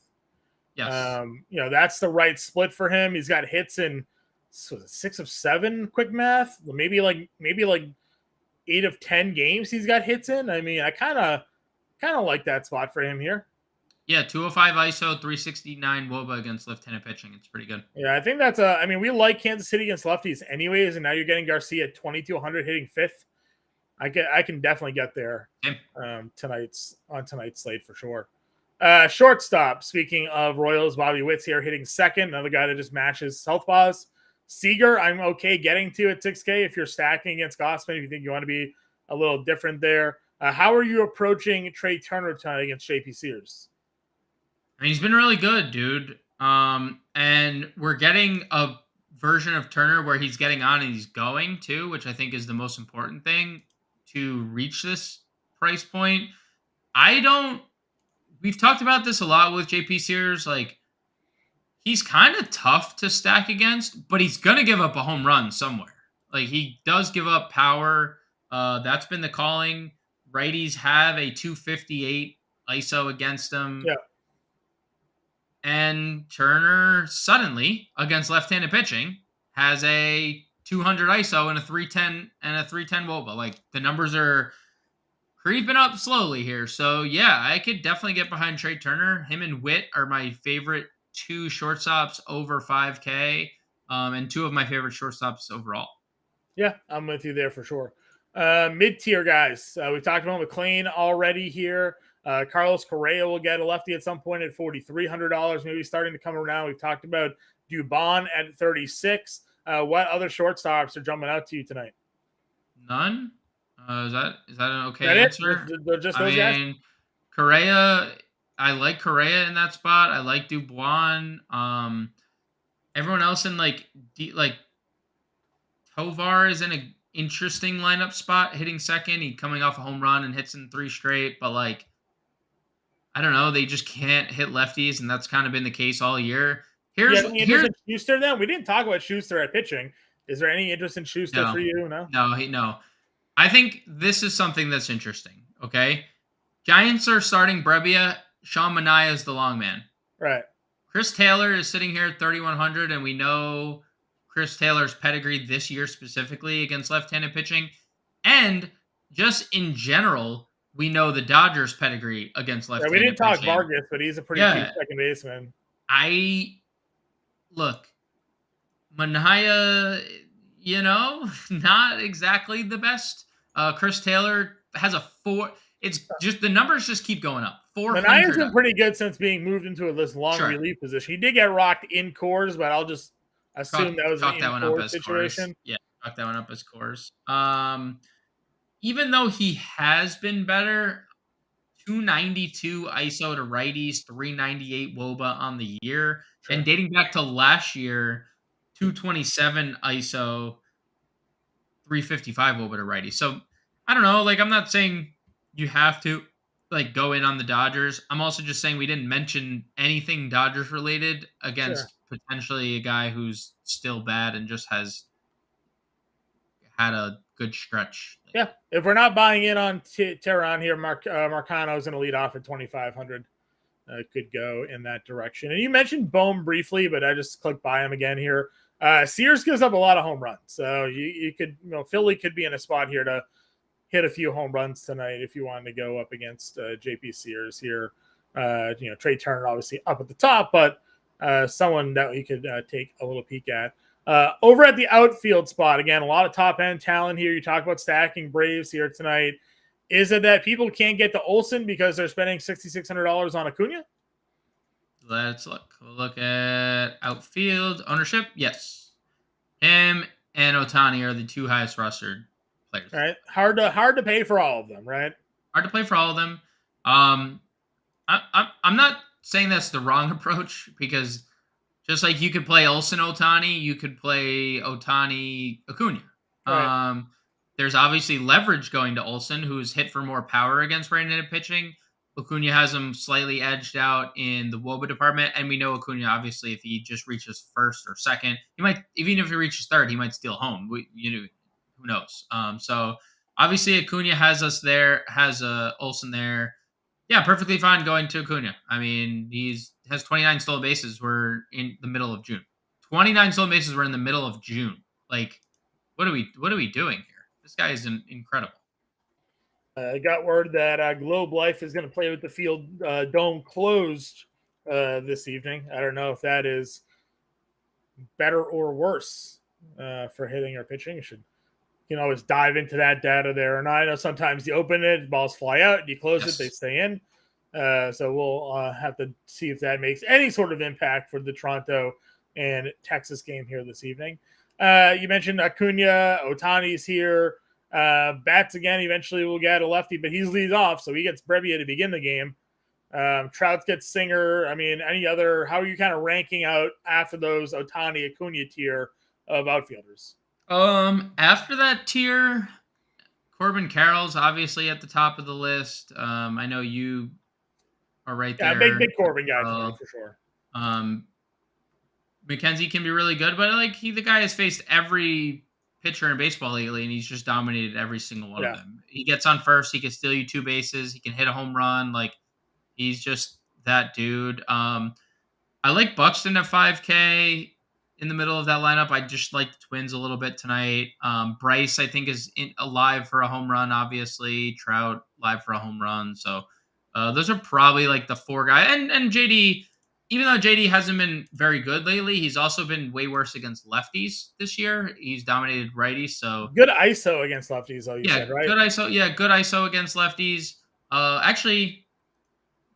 Speaker 2: Yes.
Speaker 1: That's the right split for him. He's got hits in 6 of 7, quick math. Maybe like 8 of 10 games he's got hits in. I mean, I kind of like that spot for him here.
Speaker 2: Yeah, 205 ISO, 369 WOBA against left-handed pitching. It's pretty good.
Speaker 1: Yeah, I think that's we like Kansas City against lefties anyways, and now you're getting Garcia at 2,200 hitting fifth. I can definitely get there tonight's slate for sure. Shortstop, speaking of Royals, Bobby Witt's here hitting second, another guy that just matches Southpaws. Seager, I'm okay getting to at 6K if you're stacking against Gossman, if you think you want to be a little different there. How are you approaching Trey Turner tonight against JP Sears?
Speaker 2: I mean, he's been really good, dude. And we're getting a version of Turner where he's getting on and he's going too, which I think is the most important thing to reach this price point. We've talked about this a lot with JP Sears. Like, he's kind of tough to stack against, but he's going to give up a home run somewhere. Like, he does give up power. That's been the calling. Righties have a 258 ISO against him.
Speaker 1: Yeah.
Speaker 2: And Turner suddenly, against left-handed pitching, has a 200 ISO and a 310 WOBA. Like, the numbers are creeping up slowly here. So, yeah, I could definitely get behind Trey Turner. Him and Witt are my favorite 2 shortstops over 5K, and 2 of my favorite shortstops overall.
Speaker 1: Yeah, I'm with you there for sure. Mid-tier guys. We've talked about McLean already here. Carlos Correa will get a lefty at some point at $4,300, maybe starting to come around. We've talked about Dubon at 36. What other shortstops are jumping out to you tonight?
Speaker 2: None. Is that an okay answer?
Speaker 1: Just those guys?
Speaker 2: Correa. I like Correa in that spot. I like Dubon. Everyone else in like Tovar is in an interesting lineup spot, hitting second. He coming off a home run and hits in 3 straight, but like, I don't know. They just can't hit lefties, and that's kind of been the case all year. Here's
Speaker 1: Schuster. Then we didn't talk about Schuster at pitching. Is there any interest in Schuster for you? No.
Speaker 2: No. I think this is something that's interesting. Okay, Giants are starting Brebbia. Sean Manaea is the long man.
Speaker 1: Right.
Speaker 2: Chris Taylor is sitting here at 3,100, and we know Chris Taylor's pedigree this year specifically against left-handed pitching, and just in general. we know the Dodgers' pedigree against
Speaker 1: Yeah, we
Speaker 2: left-handed
Speaker 1: didn't talk
Speaker 2: pitching.
Speaker 1: Vargas, but he's a pretty cheap
Speaker 2: Yeah,
Speaker 1: second baseman.
Speaker 2: look, Manhaya, not exactly the best. Chris Taylor has a 4. It's just the numbers just keep going up.
Speaker 1: Manaya's
Speaker 2: 400.
Speaker 1: been pretty good since being moved into this long
Speaker 2: Sure.
Speaker 1: relief position. He did get rocked in Coors, but I'll just assume that was an
Speaker 2: Chalk that
Speaker 1: in
Speaker 2: one up
Speaker 1: Coors
Speaker 2: as cores.
Speaker 1: situation.
Speaker 2: Yeah, chalk that one up as cores. Even though he has been better, 292 ISO to righties, 398 WOBA on the year,
Speaker 1: Sure.
Speaker 2: and dating back to last year, 227 ISO, 355 WOBA to righties. So I don't know. Like, I'm not saying you have to go in on the Dodgers. I'm also just saying we didn't mention anything Dodgers related
Speaker 1: Sure.
Speaker 2: against potentially a guy who's still bad and just has had a good stretch.
Speaker 1: Yeah, if we're not buying in on Tehran here, Marcano's going to lead off at 2,500. Could go in that direction. And you mentioned Bohm briefly, but I just clicked by him again here. Sears gives up a lot of home runs, so you could, Philly could be in a spot here to hit a few home runs tonight if you wanted to go up against JP Sears here. Trey Turner obviously up at the top, but someone that you could take a little peek at. Over at the outfield spot, again, a lot of top end talent here. You talk about stacking Braves here tonight. Is it that people can't get to Olsen because they're spending $6,600 on Acuna?
Speaker 2: Let's look at outfield ownership. Yes, him and Ohtani are the 2 highest rostered players.
Speaker 1: Right, hard to pay for all of them. Right,
Speaker 2: hard to play for all of them. I'm not saying that's the wrong approach, because just like you could play Olsen Ohtani, you could play Ohtani Acuna.
Speaker 1: right.
Speaker 2: There's obviously leverage going to Olsen, who's hit for more power against right-handed pitching. Acuna has him slightly edged out in the WOBA department, and we know Acuna, obviously, if he just reaches first or second, he might, even if he reaches third, he might steal home. Who knows? So obviously Acuna has us there, has Olsen there. Yeah, perfectly fine going to Acuna. I mean, has 29 stolen bases. We're in the middle of June. 29 stolen bases. We're in the middle of June. Like, what are we doing here? This guy is incredible.
Speaker 1: I got word that Globe Life is going to play with the field dome closed this evening. I don't know if that is better or worse for hitting or pitching. You can always dive into that data there. And I know sometimes you open it, balls fly out, you close it, they stay in. So we'll have to see if that makes any sort of impact for the Toronto and Texas game here this evening. You mentioned Acuna, Ohtani's here. Bats again, eventually we'll get a lefty, but he's leads off, so he gets Brevia to begin the game. Trout gets Singer. I mean, how are you kind of ranking out after those Ohtani Acuna tier of outfielders?
Speaker 2: After that tier, Corbin Carroll's obviously at the top of the list. I know you are right there.
Speaker 1: Yeah, big Corbin guy tonight for sure.
Speaker 2: McKenzie can be really good, but the guy has faced every pitcher in baseball lately, and he's just dominated every single one of them. He gets on first, he can steal you 2 bases, he can hit a home run. He's just that dude. I like Buxton at 5K in the middle of that lineup. I just like the Twins a little bit tonight. Bryce, I think, is alive for a home run, obviously. Trout, live for a home run. So those are probably the 4 guys. And JD, even though JD hasn't been very good lately, he's also been way worse against lefties this year. He's dominated righties. So
Speaker 1: good ISO against lefties, though, you said, right?
Speaker 2: Good ISO. Yeah, good ISO against lefties. Actually,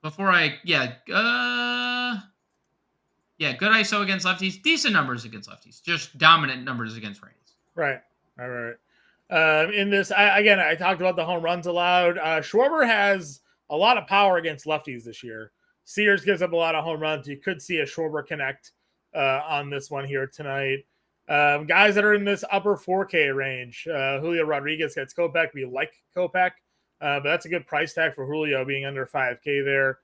Speaker 2: before good ISO against lefties. Decent numbers against lefties. Just dominant numbers against righties.
Speaker 1: Right. All right. In this, I talked about the home runs allowed. Schwarber has a lot of power against lefties this year. Sears gives up a lot of home runs. You could see a Schwarber connect on this one here tonight. Guys that are in this upper 4K range. Julio Rodriguez gets Kopech. We like Kopech, but that's a good price tag for Julio being under 5K there.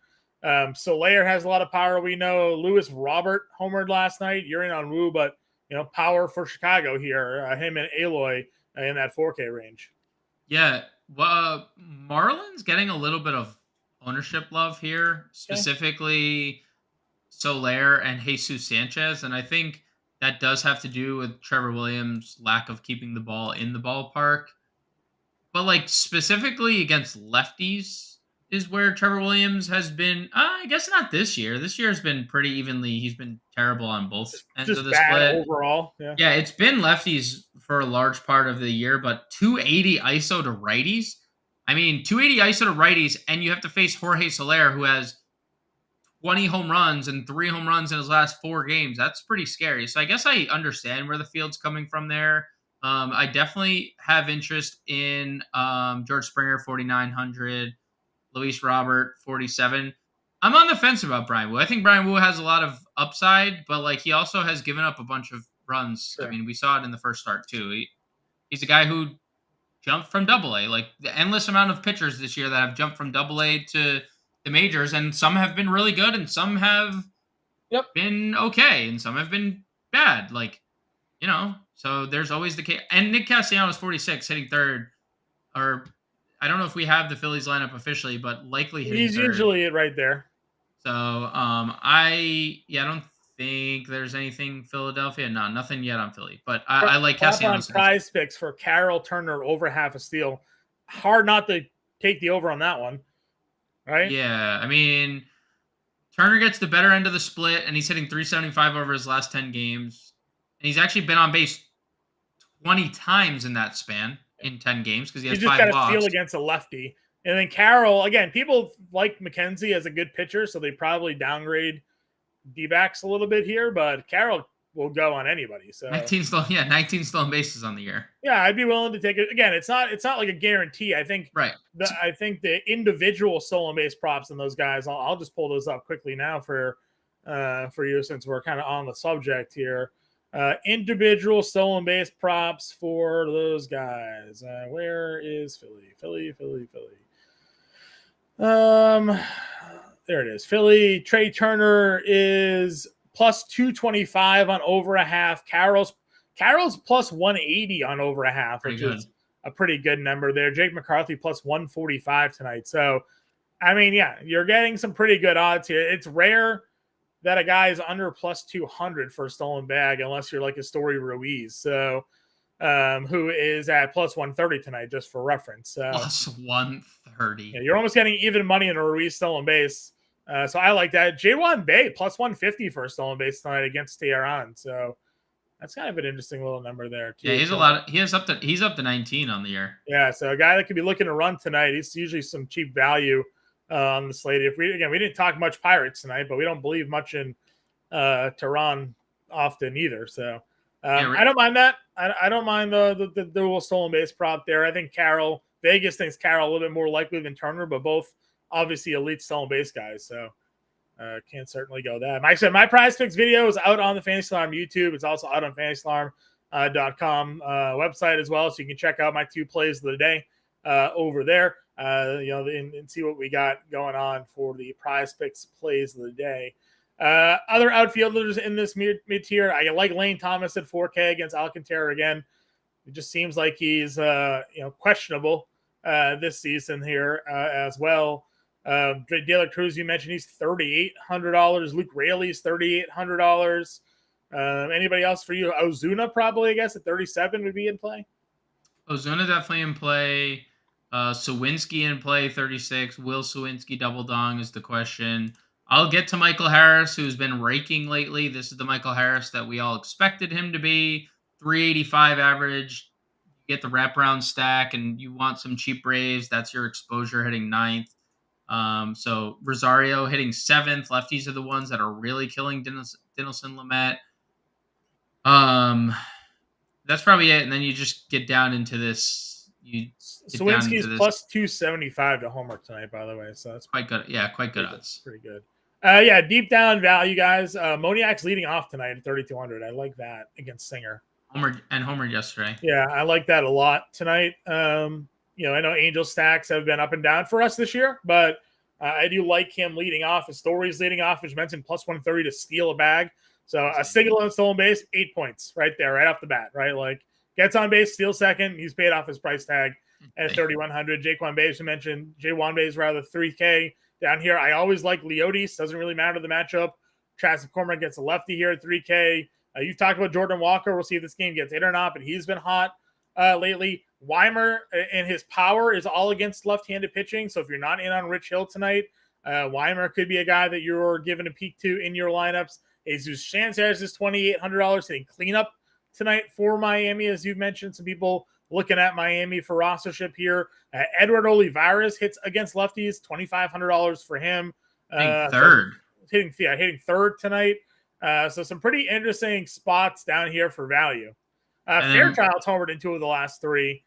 Speaker 1: Soler has a lot of power. We know Lewis Robert homered last night. You're in on Woo, but power for Chicago here. Him and Aloy in that 4K range.
Speaker 2: Yeah, well, Marlins getting a little bit of ownership love here, specifically Soler and Jesus Sanchez, and I think that does have to do with Trevor Williams' lack of keeping the ball in the ballpark. But like specifically against lefties is where Trevor Williams has been. I guess not this year. This year has been pretty evenly. He's been terrible on both ends of
Speaker 1: Just
Speaker 2: the
Speaker 1: bad
Speaker 2: split.
Speaker 1: overall. Yeah.
Speaker 2: Yeah, it's been lefties for a large part of the year, but 280 ISO to righties. I mean, 280 ISO to righties, and you have to face Jorge Soler, who has 20 home runs and 3 home runs in his last 4 games. That's pretty scary. So I guess I understand where the field's coming from there. I definitely have interest in George Springer, 4,900, Luis Robert, 47. I'm on the fence about Brian Wu. I think Brian Wu has a lot of upside, but like he also has given up a bunch of runs.
Speaker 1: Sure.
Speaker 2: I mean, we saw it in the first start too. He's a guy who jumped from Double A. Like the endless amount of pitchers this year that have jumped from Double A to the majors, and some have been really good, and some have been okay, and some have been bad. Like, so there's always the case. And Nick Castellanos, 46, hitting third, or I don't know if we have the Phillies lineup officially, but likely hitting
Speaker 1: He's
Speaker 2: third.
Speaker 1: usually right there.
Speaker 2: So I don't think there's anything Philadelphia. No, nothing yet on Philly. But I like Castellanos.
Speaker 1: On PrizePicks for Carroll Turner over half a steal. Hard not to take the over on that one, right?
Speaker 2: Yeah, I mean, Turner gets the better end of the split, and he's hitting 375 over his last 10 games. And he's actually been on base 20 times in that span in 10 games because he has 5 walks. He just got
Speaker 1: a steal against a lefty. And then Carroll, again, people like McKenzie as a good pitcher, so they probably downgrade D-backs a little bit here, but Carroll will go on anybody. So
Speaker 2: 19 stolen bases on the year.
Speaker 1: Yeah, I'd be willing to take it. Again, it's not like a guarantee. I think I think the individual stolen base props in those guys, I'll just pull those up quickly now for you since we're kind of on the subject here. Individual stolen base props for those guys. Where is Philly? There it is. Philly, Trey Turner is plus 225 on over a half. Carroll's plus 180 on over a half, which is a pretty good number there. Jake McCarthy plus 145 tonight. So, I mean, yeah, you're getting some pretty good odds here. It's rare that a guy is under plus 200 for a stolen bag, unless you're like a Story Ruiz. So, who is at plus 130 tonight, just for reference.
Speaker 2: Plus 130.
Speaker 1: Yeah, you're almost getting even money in a Ruiz stolen base. So I like that. J1 Bay plus 150 for a stolen base tonight against Tehran. So that's kind of an interesting little number there too.
Speaker 2: Yeah, he's up to 19 on the year.
Speaker 1: Yeah, so a guy that could be looking to run tonight. He's usually some cheap value on the slate. We didn't talk much Pirates tonight, but we don't believe much in Tehran often either. So I don't mind that. I don't mind the dual stolen base prop there. I think Vegas thinks Carroll a little bit more likely than Turner, but both obviously elite stolen base guys. So can certainly go that. Like I said, my PrizePicks video is out on the Fantasy Alarm YouTube. It's also out on fantasyalarm.com website as well. So you can check out my 2 plays of the day over there, and see what we got going on for the PrizePicks plays of the day. Other outfielders in this mid-tier, I like Lane Thomas at 4K against Alcantara again. It just seems like he's questionable this season here as well. De La Cruz, you mentioned, he's $3,800. Luke Raley's $3,800. Anybody else for you? Ozuna probably, I guess, at 37 would be in play.
Speaker 2: Ozuna definitely in play. Sawinski in play, 36. Will Sawinski double dong is the question. I'll get to Michael Harris, who's been raking lately. This is the Michael Harris that we all expected him to be. 385 average. You get the wraparound stack, and you want some cheap Braves. That's your exposure hitting 9th. So Rosario hitting 7th. Lefties are the ones that are really killing Dinelson Lamet. That's probably it. And then you just get down into this.
Speaker 1: Sawinski's plus 275 to homer tonight, by the way. So that's
Speaker 2: quite good. Yeah, quite good odds.
Speaker 1: Pretty good. Deep down value, guys. Moniak's leading off tonight at 3,200. I like that against Singer.
Speaker 2: Homer yesterday.
Speaker 1: Yeah, I like that a lot tonight. I know Angel stacks have been up and down for us this year, but I do like him leading off. His Story's leading off, which mentioned plus 130 to steal a bag. So a single on stolen base, 8 points right there, right off the bat, right? Like gets on base, steals second. He's paid off his price tag at 3,100. Jaquan Bays, you mentioned. J1 Bays rather 3K down here. I always like Leotis. Doesn't really matter the matchup. Travis McCormick gets a lefty here at 3K. You've talked about Jordan Walker. We'll see if this game gets hit or not, but he's been hot lately. Weimer and his power is all against left-handed pitching. So if you're not in on Rich Hill tonight, Weimer could be a guy that you're giving a peek to in your lineups. Jesus Sanchez is $2,800 hitting cleanup tonight for Miami, as you've mentioned. Some people looking at Miami for rostership here. Edward Olivares hits against lefties, $2,500 for him.
Speaker 2: Third.
Speaker 1: So hitting third tonight. So some pretty interesting spots down here for value. Fairchild's homered in 2 of the last 3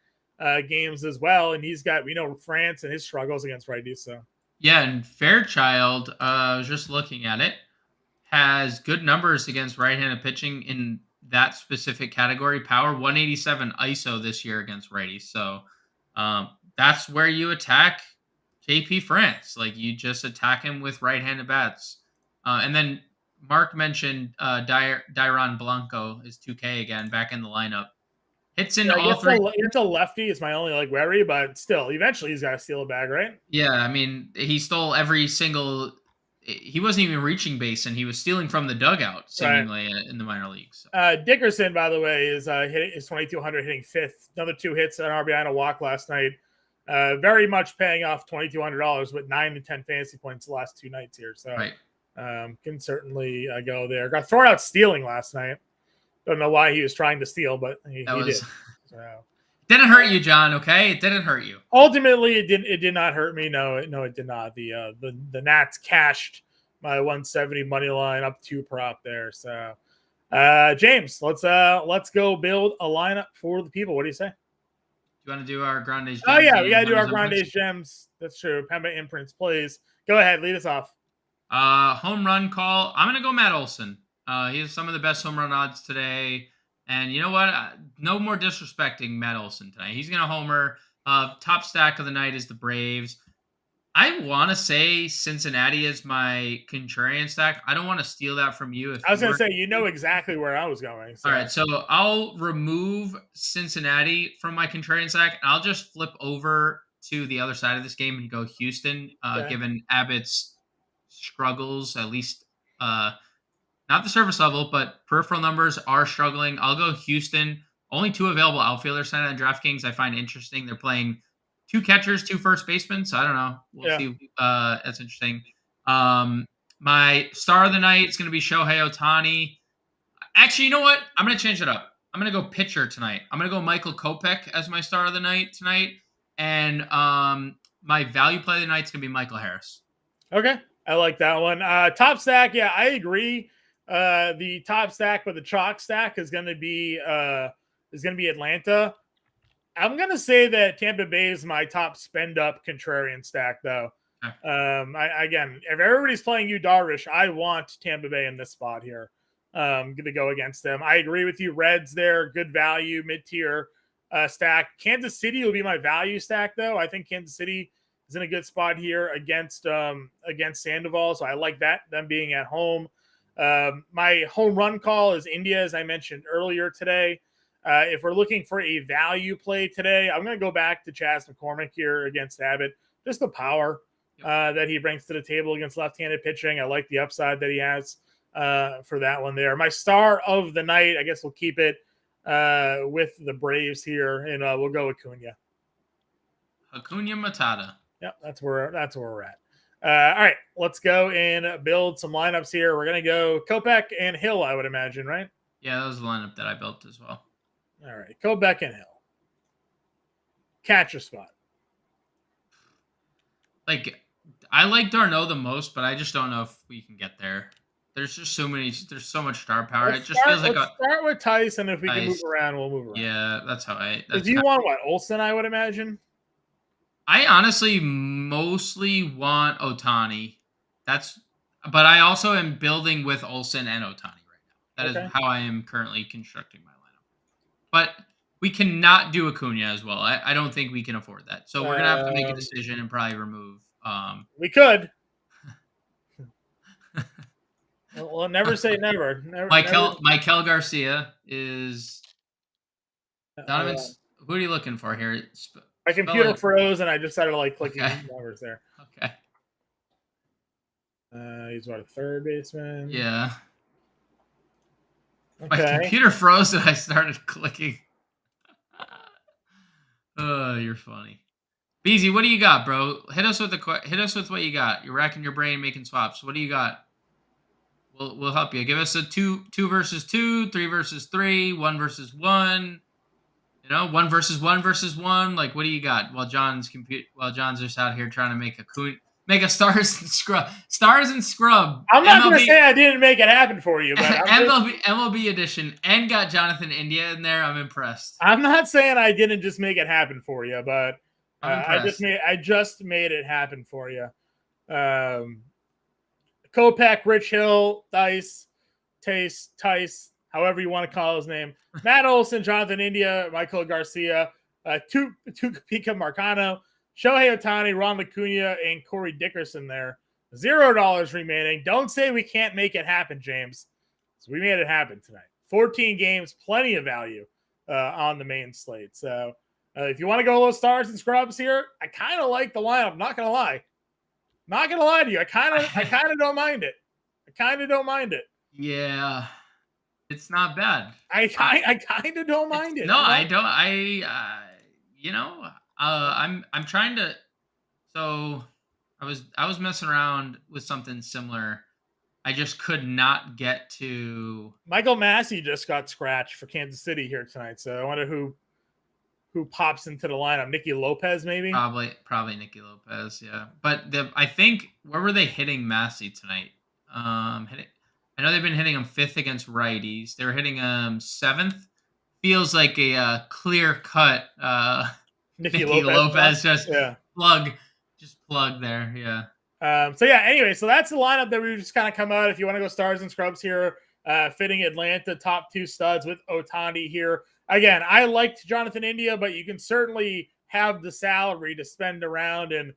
Speaker 1: games as well, and he's got, France and his struggles against righties. So
Speaker 2: yeah, and Fairchild, I was just looking at it, has good numbers against right-handed pitching in that specific category. Power 187 ISO this year against righties. So that's where you attack JP France. Like, you just attack him with right-handed bats. And then Mark mentioned Dairon Blanco is 2K again, back in the lineup. Hits in all 3.
Speaker 1: It's a lefty. It's my only worry, but still, eventually he's got to steal a bag, right?
Speaker 2: Yeah, I mean, he stole every single. He wasn't even reaching base, and he was stealing from the dugout, seemingly, in the minor leagues. So.
Speaker 1: Dickerson, by the way, is 2,200 hitting 5th. Another 2 hits, an RBI and a walk last night. Very much paying off $2,200 with 9 to 10 fantasy points the last 2 nights here. So can certainly go there. Got thrown out stealing last night. Don't know why he was trying to steal, but he did. So.
Speaker 2: Didn't hurt you, John. Okay, it didn't hurt you.
Speaker 1: Ultimately, it did not hurt me. No, it did not. The Nats cashed my 170 money line up 2 prop there. So, James, let's go build a lineup for the people. What do you say?
Speaker 2: Do you want to do our Grande Gems?
Speaker 1: Oh yeah, we gotta do our Grande Gems. That's true. Pemba imprints, please. Go ahead, lead us off.
Speaker 2: Home run call. I'm gonna go Matt Olson. He has some of the best home run odds today. And you know what? No more disrespecting Matt Olson tonight. He's going to homer. Top stack of the night is the Braves. I want to say Cincinnati is my contrarian stack. I don't want to steal that from you.
Speaker 1: I was going to say, exactly where I was going. So.
Speaker 2: All right, so I'll remove Cincinnati from my contrarian stack, and I'll just flip over to the other side of this game and go Houston, given Abbott's struggles, at least not the service level, but peripheral numbers are struggling. I'll go Houston. Only 2 available outfielders signed on DraftKings. I find interesting. They're playing 2 catchers, 2 first basemen. So I don't know. We'll see. That's interesting. My star of the night is going to be Shohei Ohtani. Actually, you know what? I'm going to change it up. I'm going to go pitcher tonight. I'm going to go Michael Kopech as my star of the night tonight. And my value play of the night is going to be Michael Harris.
Speaker 1: Okay. I like that one. Top stack. Yeah, I agree. The top stack, but the chalk stack is going to be Atlanta. I'm going to say that Tampa Bay is my top spend up contrarian stack, though. Again, if everybody's playing you Darvish, I want Tampa Bay in this spot here. Going to go against them. I agree with you. Reds there, good value, mid tier stack. Kansas City will be my value stack, though. I think Kansas City is in a good spot here against Sandoval, so I like that, them being at home. My home run call is India, as I mentioned earlier today. If we're looking for a value play today, I'm going to go back to Chas McCormick here against Abbott. Just the power that he brings to the table against left-handed pitching. I like the upside that he has for that one there. My star of the night, I guess we'll keep it with the Braves here, and we'll go with
Speaker 2: Acuna Matata.
Speaker 1: Yep, that's where we're at. All right, let's go and build some lineups here. We're going to go Kopech and Hill, I would imagine, right?
Speaker 2: Yeah, that was the lineup that I built as well.
Speaker 1: All right, Kopech and Hill. Catcher spot.
Speaker 2: Like, I like Darno the most, but I just don't know if we can get there. There's just so much star power. Let's start
Speaker 1: with Tice, and if we can move around, we'll move around.
Speaker 2: Yeah, that's how I.
Speaker 1: Do you want what? Olsen, I would imagine.
Speaker 2: I honestly mostly want Ohtani. But I also am building with Olsen and Ohtani right now. That is how I am currently constructing my lineup. But we cannot do Acuna as well. I don't think we can afford that. So we're gonna have to make a decision and probably remove.
Speaker 1: We could. Well, never say never.
Speaker 2: Michael Garcia is. Donovan's. Who are you looking for here?
Speaker 1: My computer froze, and I just started clicking numbers there.
Speaker 2: Okay.
Speaker 1: He's a third baseman.
Speaker 2: Yeah.
Speaker 1: Okay.
Speaker 2: My computer froze, and I started clicking. You're funny. Beezy, what do you got, bro? Hit us with what you got. You're racking your brain making swaps. What do you got? We'll help you. Give us a two versus two, 3 versus 3, 1 versus 1. 1 versus 1 versus 1. Like, what do you got? While John's just out here trying to make a stars and scrub.
Speaker 1: I'm not going to say I didn't make it happen for you, but
Speaker 2: MLB edition, and got Jonathan India in there. I'm impressed.
Speaker 1: I'm not saying I didn't just make it happen for you, but I just made it happen for you. Kopech, Rich Hill, Tice, however you want to call his name. Matt Olson, Jonathan India, Michael Garcia, Tucupita Marcano, Shohei Ohtani, Ron Acuna, and Corey Dickerson there. $0 remaining. Don't say we can't make it happen, James. So we made it happen tonight. 14 games, plenty of value on the main slate. So if you want to go a little stars and scrubs here, I kind of like the lineup. Not going to lie. Not going to lie to you. I kind of don't mind it. Yeah.
Speaker 2: It's not bad.
Speaker 1: I kind of don't mind it.
Speaker 2: No, I don't. I'm trying to. So I was messing around with something similar. I just could not get to.
Speaker 1: Michael Massey just got scratched for Kansas City here tonight. So I wonder who pops into the lineup. Nicky Lopez, maybe.
Speaker 2: Probably Nicky Lopez. Yeah, but I think where were they hitting Massey tonight? I know they've been hitting him 5th against righties. They were hitting him 7th. Feels like a clear cut. Nicky Lopez just plug there. Yeah.
Speaker 1: Anyway, so that's the lineup that we've just kind of come out. If you want to go stars and scrubs here, fitting Atlanta top 2 studs with Ohtani here. Again, I liked Jonathan India, but you can certainly have the salary to spend around and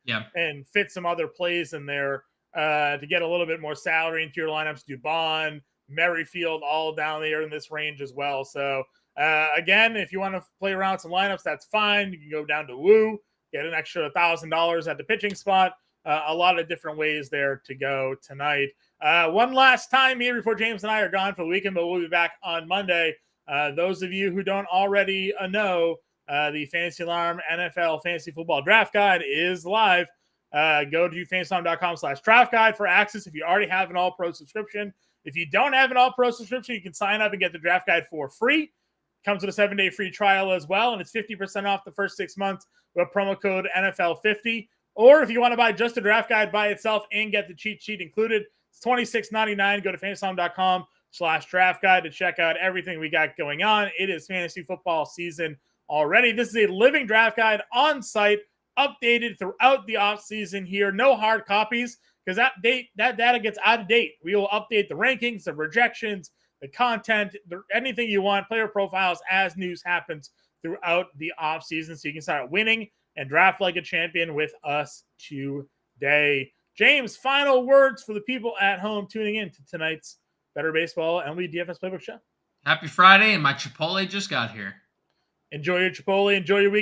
Speaker 1: fit some other plays in there. To get a little bit more salary into your lineups. Dubon, Merrifield, all down there in this range as well. So, again, if you want to play around with some lineups, that's fine. You can go down to Woo, get an extra $1,000 at the pitching spot. A lot of different ways there to go tonight. One last time here before James and I are gone for the weekend, but we'll be back on Monday. Those of you who don't already know, the Fantasy Alarm NFL Fantasy Football Draft Guide is live. Go to fantasyalarm.com/draft guide for access if you already have an all-pro subscription. If you don't have an all-pro subscription, you can sign up and get the draft guide for free. Comes with a 7-day free trial as well, and it's 50% off the first 6 months with promo code NFL50. Or if you want to buy just the draft guide by itself and get the cheat sheet included, it's $26.99. Go to fantasyalarm.com/draft guide to check out everything we got going on. It is fantasy football season already. This is a living draft guide on site, updated throughout the off season here. No hard copies because that data gets out of date. We will update the rankings, the projections, the content, anything you want, player profiles as news happens throughout the off season. So you can start winning and draft like a champion with us today. James, final words for the people at home tuning in to tonight's Better Baseball MLB DFS Playbook Show.
Speaker 2: Happy Friday, and my Chipotle just got here.
Speaker 1: Enjoy your Chipotle. Enjoy your week.